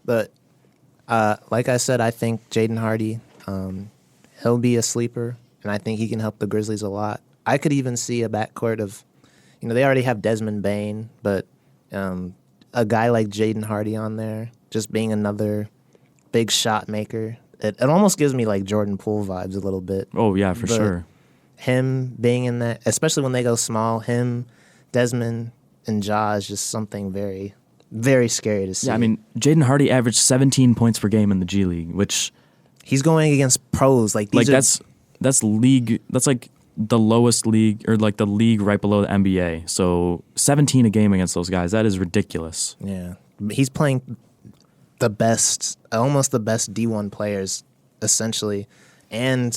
But like I said, I think Jaden Hardy, he'll be a sleeper, and I think he can help the Grizzlies a lot. I could even see a backcourt of, they already have Desmond Bane, but a guy like Jaden Hardy on there, just being another big shot maker. It almost gives me like Jordan Poole vibes a little bit. Oh, yeah, for sure. Him being in that, especially when they go small, him, Desmond, and Ja is just something very, very scary to see. Yeah, I mean, Jaden Hardy averaged 17 points per game in the G League, which... He's going against pros. That's league... That's like the lowest league, or like the league right below the NBA. So 17 a game against those guys, that is ridiculous. Yeah. He's playing the best, almost the best D1 players, essentially. And,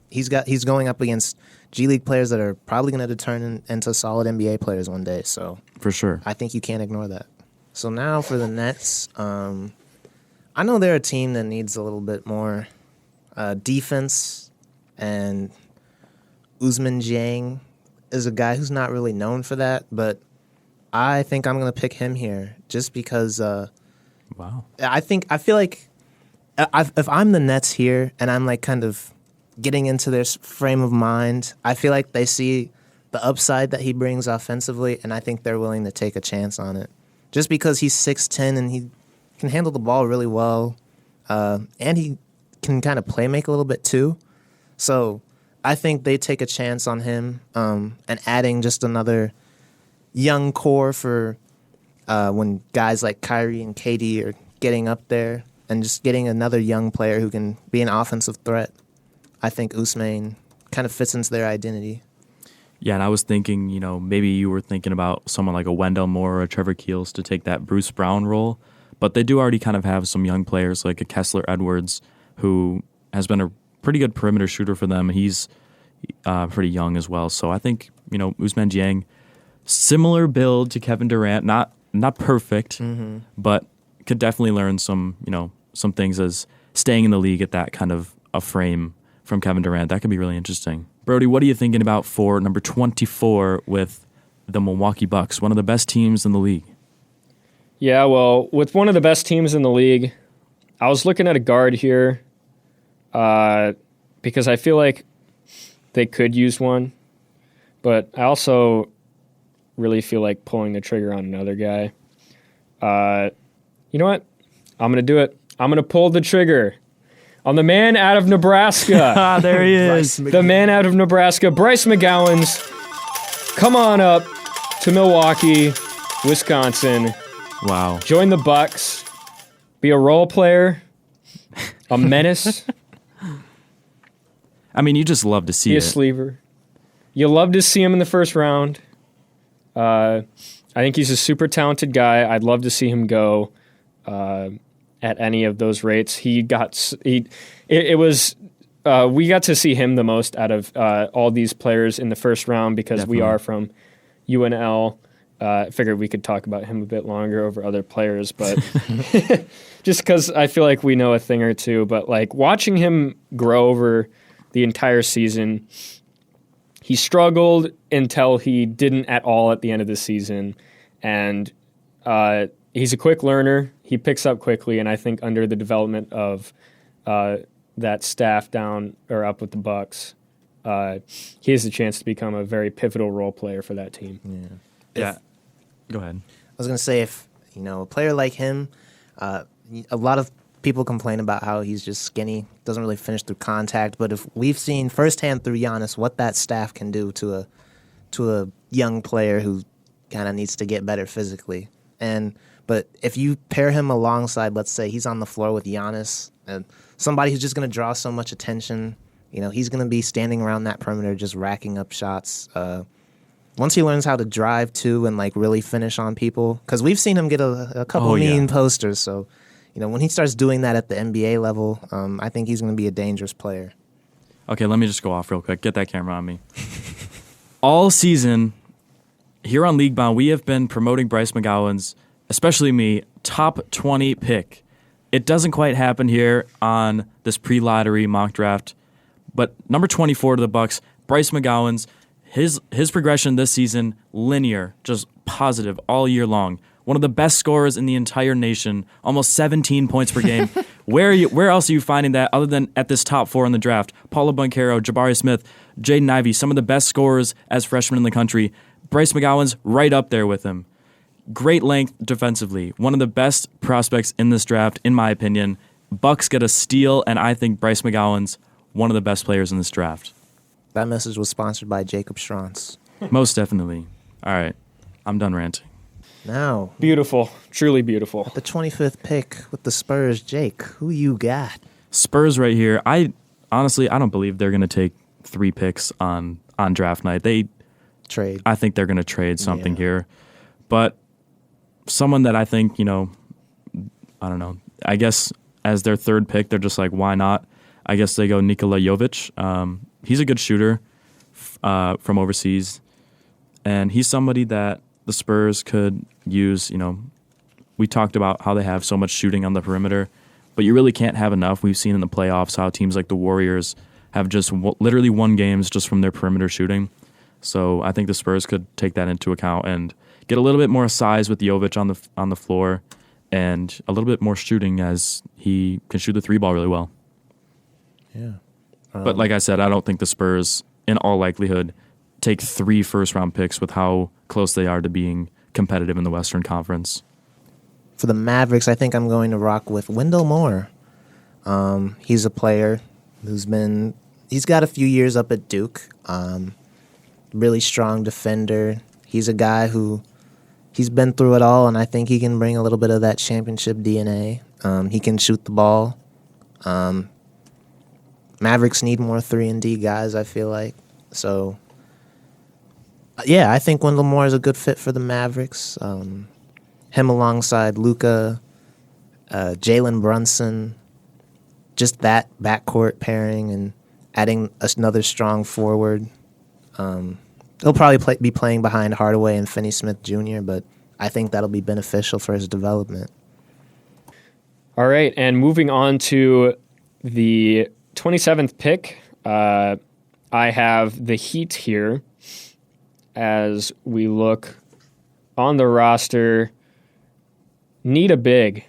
he's going up against G League players that are probably going to turn into solid NBA players one day. So for sure. I think you can't ignore that. So now for the Nets, I know they're a team that needs a little bit more defense, and Ousmane Dieng is a guy who's not really known for that, but I think I'm going to pick him here just because wow. I feel like if I'm the Nets here and I'm like kind of getting into their frame of mind, I feel like they see the upside that he brings offensively, and I think they're willing to take a chance on it. Just because he's 6'10" and he can handle the ball really well, and he can kind of play make a little bit too. So I think they take a chance on him, and adding just another young core for when guys like Kyrie and KD are getting up there, and just getting another young player who can be an offensive threat. I think Ousmane kind of fits into their identity. Yeah, and I was thinking, maybe you were thinking about someone like a Wendell Moore or a Trevor Keels to take that Bruce Brown role, but they do already kind of have some young players like a Kessler Edwards, who has been a pretty good perimeter shooter for them. He's pretty young as well. So I think, Ousmane Dieng, similar build to Kevin Durant, not perfect, but could definitely learn some things as staying in the league at that kind of a frame from Kevin Durant. That could be really interesting. Brody, what are you thinking about for number 24 with the Milwaukee Bucks, one of the best teams in the league? Yeah, well, with one of the best teams in the league, I was looking at a guard here because I feel like they could use one, but I also really feel like pulling the trigger on another guy. You know what? I'm going to do it. I'm going to pull the trigger on the man out of Nebraska. There he is. The man out of Nebraska, Bryce McGowens. Come on up to Milwaukee, Wisconsin. Wow. Join the Bucks. Be a role player. A menace. I mean, you just love to see it. Be a sleeper. You love to see him in the first round. I think he's a super talented guy. I'd love to see him go at any of those rates. We got to see him the most out of all these players in the first round because Definitely. we are from UNL. I figured we could talk about him a bit longer over other players, but just because I feel like we know a thing or two. But like watching him grow over the entire season, he struggled until he didn't at all at the end of the season, and he's a quick learner. He picks up quickly, and I think under the development of that staff down or up with the Bucks, he has a chance to become a very pivotal role player for that team. Yeah. Go ahead. I was going to say, if a player like him, a lot of people complain about how he's just skinny, doesn't really finish through contact. But if we've seen firsthand through Giannis what that staff can do to a young player who kind of needs to get better physically, but if you pair him alongside, let's say he's on the floor with Giannis, and somebody who's just going to draw so much attention, he's going to be standing around that perimeter just racking up shots. Once he learns how to drive too and like really finish on people, because we've seen him get a couple mean posters. So, when he starts doing that at the NBA level, I think he's going to be a dangerous player. Okay, let me just go off real quick. Get that camera on me. All season, here on League Bound, we have been promoting Bryce McGowens, especially me, top 20 pick. It doesn't quite happen here on this pre-lottery mock draft, but number 24 to the Bucks, Bryce McGowens, his progression this season, linear, just positive all year long. One of the best scorers in the entire nation, almost 17 points per game. Where else are you finding that other than at this top 4 in the draft? Paulo Banchero, Jabari Smith, Jaden Ivey, some of the best scorers as freshmen in the country. Bryce McGowens right up there with him. Great length defensively. One of the best prospects in this draft, in my opinion. Bucks get a steal, and I think Bryce McGowens, one of the best players in this draft. That message was sponsored by Jacob Schrantz. Most definitely. All right, I'm done ranting. Now, Beautiful. Truly beautiful. the 25th pick with the Spurs, Jake, who you got? Spurs right here. I don't believe they're going to take 3 picks on draft night. Trade. I think they're going to trade something here. But someone that I think, I don't know, I guess as their 3rd pick, they're just like, why not? I guess they go Nikola Jovic. He's a good shooter from overseas. And he's somebody that the Spurs could use. We talked about how they have so much shooting on the perimeter, but you really can't have enough. We've seen in the playoffs how teams like the Warriors have just literally won games just from their perimeter shooting. So I think the Spurs could take that into account and get a little bit more size with Jovic on the floor and a little bit more shooting, as he can shoot the 3-ball really well. Yeah. But like I said, I don't think the Spurs, in all likelihood, take 3 first-round picks with how close they are to being competitive in the Western Conference. For the Mavericks, I think I'm going to rock with Wendell Moore. He's a player he's got a few years up at Duke. Really strong defender. He's a guy he's been through it all, and I think he can bring a little bit of that championship DNA. He can shoot the ball. Mavericks need more 3-and-D guys, I feel like. So, yeah, I think Wendell Moore is a good fit for the Mavericks. Him alongside Luka, Jalen Brunson, just that backcourt pairing and adding another strong forward. He'll probably be playing behind Hardaway and Finney-Smith Jr., but I think that'll be beneficial for his development. All right, and moving on to the 27th pick, I have the Heat here as we look on the roster. Need a big.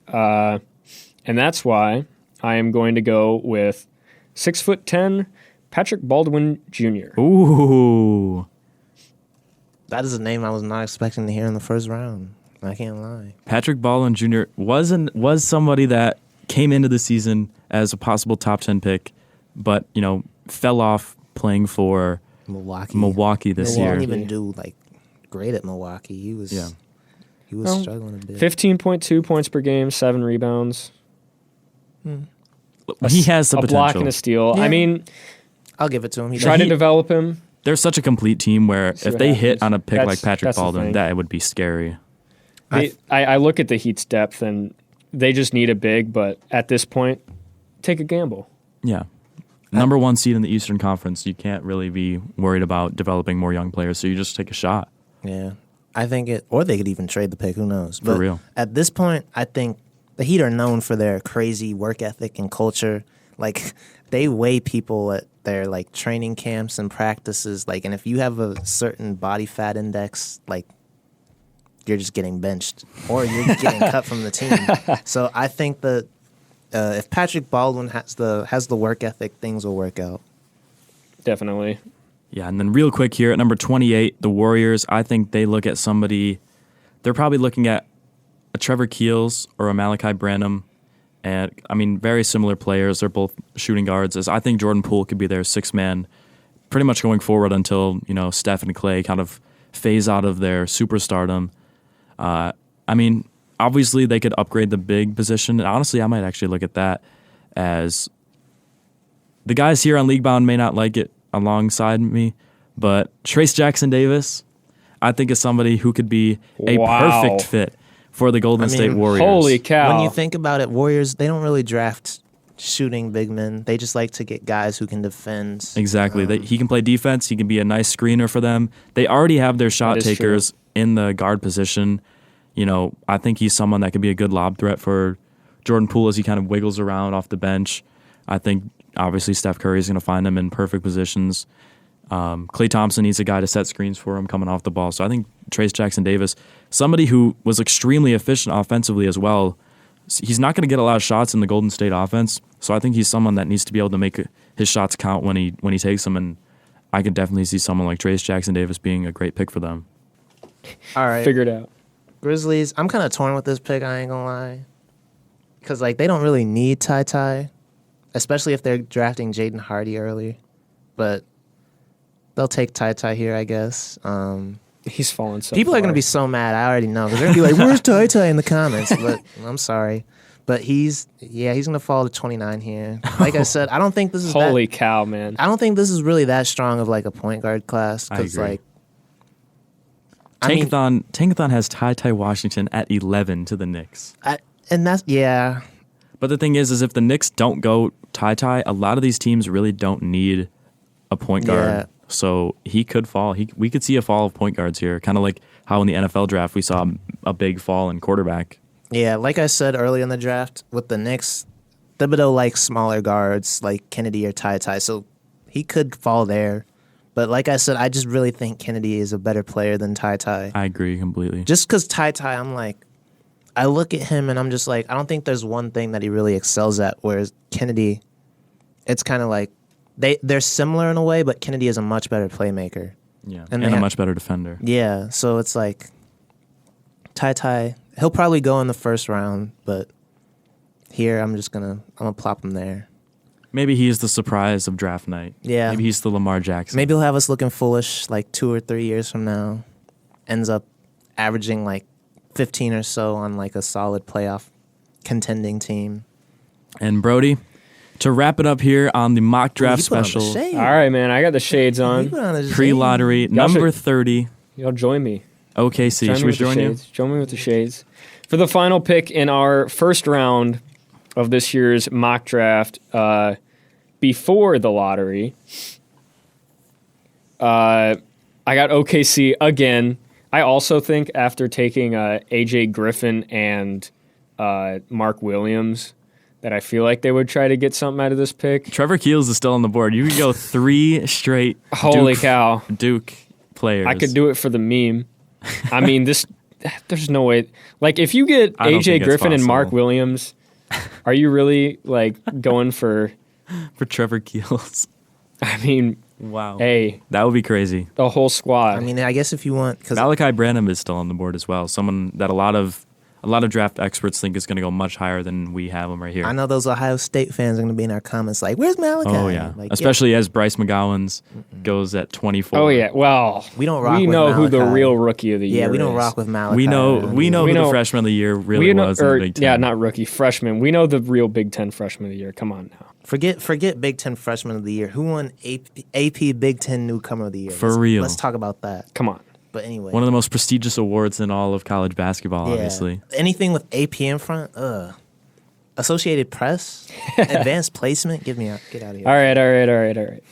And that's why I am going to go with 6'10", Patrick Baldwin Jr. Ooh. That is a name I was not expecting to hear in the first round. I can't lie. Patrick Baldwin Jr. was somebody that came into the season as a possible top 10 pick, but, fell off playing for Milwaukee this year. He didn't even do great at Milwaukee. He was struggling a bit. 15.2 points per game, 7 rebounds. He has the a potential. Block and a steal. Yeah. I mean, I'll give it to him. try to develop him. They're such a complete team where if what they happens. hit on a pick like Patrick that's the Baldwin, thing. that would be scary. I look at the Heat's depth, and they just need a big, but at this point, take a gamble. Yeah. Number 1 seed in the Eastern Conference, you can't really be worried about developing more young players, so you just take a shot. Yeah. I think or they could even trade the pick, who knows. But For real. At this point, I think the Heat are known for their crazy work ethic and culture. They weigh people at their training camps and practices, and if you have a certain body fat index, you're just getting benched or you're getting cut from the team. So I think that if Patrick Baldwin has the work ethic, things will work out. Definitely. Yeah, and then real quick here at number 28, the Warriors, I think they look at somebody, they're probably looking at a Trevor Keels or a Malachi Branham. And, very similar players. They're both shooting guards. As I think Jordan Poole could be their 6th man pretty much going forward until, Steph and Clay kind of phase out of their superstardom. Obviously they could upgrade the big position. And honestly, I might actually look at that as the guys here on League Bound may not like it alongside me, but Trace Jackson Davis, I think is somebody who could be a Wow. perfect fit for the Golden State Warriors. Holy cow. When you think about it, Warriors, they don't really draft shooting big men. They just like to get guys who can defend. Exactly. He can play defense. He can be a nice screener for them. They already have their shot takers in the guard position. You know, I think he's someone that could be a good lob threat for Jordan Poole as he kind of wiggles around off the bench. I think, obviously, Steph Curry is going to find him in perfect positions. Klay Thompson needs a guy to set screens for him coming off the ball. So I think Trayce Jackson-Davis, somebody who was extremely efficient offensively as well, he's not going to get a lot of shots in the Golden State offense. So I think he's someone that needs to be able to make his shots count when he takes them. And I could definitely see someone like Trayce Jackson-Davis being a great pick for them. All right. Figured out. Grizzlies, I'm kind of torn with this pick, I ain't going to lie. Because, like, they don't really need Ty, especially if they're drafting Jaden Hardy early. But they'll take Ty here, I guess. He's fallen so People far. are going to be so mad. I already know. They're going to be like, where's Ty in the comments? But I'm sorry. But he's going to fall to 29 here. Like I said, I don't think this is Holy cow, man. I don't think this is really that strong of, like, a point guard class. Because, like, Tankathon has Ty Washington at 11 to the Knicks. And that's, yeah. But the thing is if the Knicks don't go Ty, a lot of these teams really don't need a point guard. Yeah. So he could fall. We could see a fall of point guards here, kind of like how in the NFL draft we saw a big fall in quarterback. Yeah, like I said earlier in the draft, with the Knicks, Thibodeau likes smaller guards like Kennedy or Ty, so he could fall there. But like I said, I just really think Kennedy is a better player than Ty. I agree completely. Just because Ty, I'm like, I look at him and I'm just like, I don't think there's one thing that he really excels at, whereas Kennedy, it's kind of like, they're similar in a way, but Kennedy is a much better playmaker. Yeah, and a much better defender. Yeah, so it's like, Ty, he'll probably go in the first round, but here I'm gonna plop him there. Maybe he is the surprise of draft night. Yeah. Maybe he's the Lamar Jackson. Maybe he'll have us looking foolish like 2 or 3 years from now. Ends up averaging like 15 or so on like a solid playoff contending team. And Brody, to wrap it up here on the mock draft special. All right, man. I got the shades on. Pre-lottery, number 30. Y'all join me. OKC. Should we join you? Join me with the shades. For the final pick in our first round of this year's mock draft, before the lottery, I got OKC again. I also think after taking AJ Griffin and Mark Williams, that I feel like they would try to get something out of this pick. Trevor Keels is still on the board. You could go 3 straight Holy cow. Duke players. I could do it for the meme. I mean, there's no way. Like, if you get AJ Griffin and Mark Williams, are you really, like, going for Trevor Keels? I mean, wow. Hey. That would be crazy. The whole squad. I mean, I guess if you want... Cause Malachi Branham is still on the board as well. Someone that a lot of draft experts think is going to go much higher than we have him right here. I know those Ohio State fans are going to be in our comments like, where's Malachi? Oh, yeah. Like, especially as Bryce McGowens goes at 24. Oh, yeah. Well, we don't rock with know Malachi. who the real rookie of the year is. Yeah, we don't rock with Malachi. We know who the freshman of the year really was in the Big Ten. Yeah, not rookie, freshman. We know the real Big Ten freshman of the year. Come on now. Forget Big Ten freshman of the year. Who won AP Big Ten newcomer of the year? Real. Let's talk about that. Come on. But anyway. One of the most prestigious awards in all of college basketball, obviously. Anything with AP in front, Associated Press, advanced placement, get out of here. All right.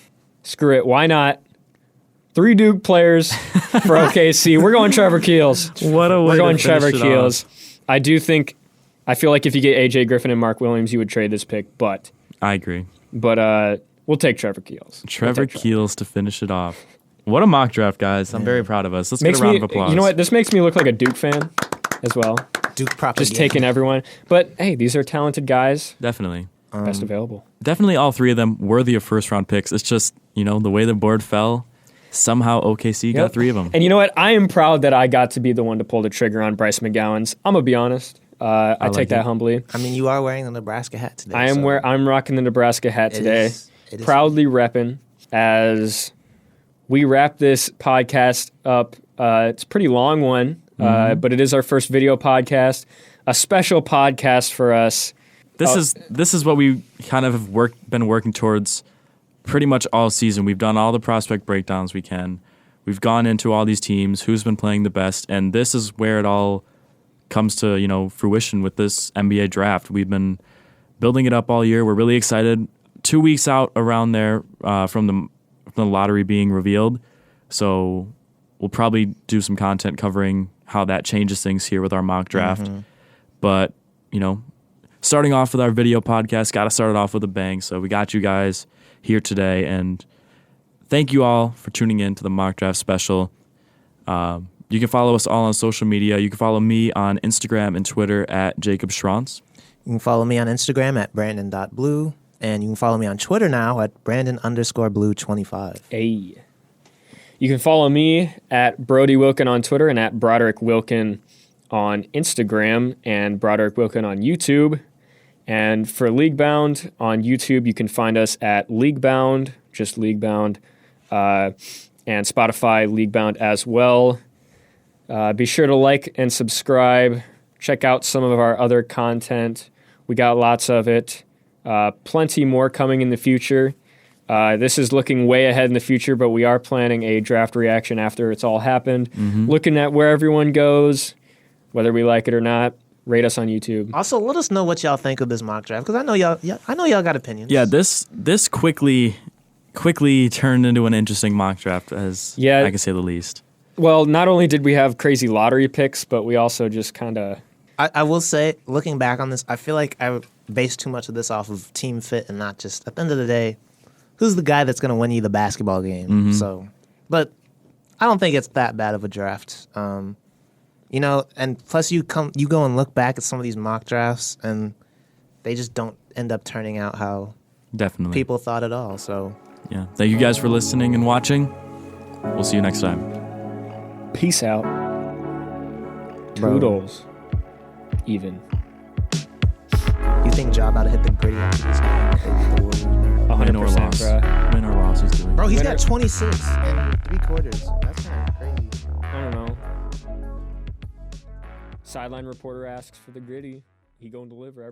Screw it. Why not? 3 Duke players for OKC. We're going Trevor Keels. What a way We're going to Trevor finish it Keels. off. I feel like if you get AJ Griffin and Mark Williams, you would trade this pick, but I agree. But we'll take Trevor Keels. Trevor Keels to finish it off. What a mock draft, guys. I'm very proud of us. Let's get a round of applause. You know what? This makes me look like a Duke fan as well. Duke propaganda. Just taking everyone. But, hey, these are talented guys. Definitely. Best available. Definitely all 3 of them worthy of first-round picks. It's just, the way the board fell, somehow OKC got 3 of them. And you know what? I am proud that I got to be the one to pull the trigger on Bryce McGowens. I'm going to be honest. I take that humbly. I mean, you are wearing the Nebraska hat today. I'm rocking the Nebraska hat today. It is proudly repping as we wrap this podcast up. It's a pretty long one, but it is our first video podcast, a special podcast for us. This is what we kind of have been working towards pretty much all season. We've done all the prospect breakdowns we can. We've gone into all these teams, who's been playing the best, and this is where it all comes to fruition with this NBA draft. We've been building it up all year. We're really excited. 2 weeks out around there from the lottery being revealed. So we'll probably do some content covering how that changes things here with our mock draft. But, starting off with our video podcast, got to start it off with a bang. So we got you guys here today. And thank you all for tuning in to the mock draft special. You can follow us all on social media. You can follow me on Instagram and Twitter at Jacob Schrantz. You can follow me on Instagram at Branden.Blue. And you can follow me on Twitter now at Branden_Blue25. Hey. You can follow me at Brody Wilken on Twitter and at Broderick Wilken on Instagram and Broderick Wilken on YouTube. And for Leaguebound on YouTube, you can find us at Leaguebound, just Leaguebound, and Spotify Leaguebound as well. Be sure to like and subscribe. Check out some of our other content. We got lots of it. Plenty more coming in the future. This is looking way ahead in the future, but we are planning a draft reaction after it's all happened. Looking at where everyone goes, whether we like it or not. Rate us on YouTube. Also, let us know what y'all think of this mock draft, because I know y'all got opinions. Yeah, this quickly turned into an interesting mock draft, as I can say the least. Well, not only did we have crazy lottery picks, but we also just kind of... I will say, looking back on this, I feel like I based too much of this off of team fit and not just, at the end of the day, who's the guy that's going to win you the basketball game? So, but I don't think it's that bad of a draft. And plus you go and look back at some of these mock drafts, and they just don't end up turning out how people thought at all. So, yeah, thank you guys for listening and watching. We'll see you next time. Peace out. Toodles. Even. You think Ja about to hit the gritty after this game? Win or loss. Win or loss, he's doing. Bro, he's got 26 in 3 quarters. That's kind of crazy. I don't know. Sideline reporter asks for the gritty. He gonna deliver.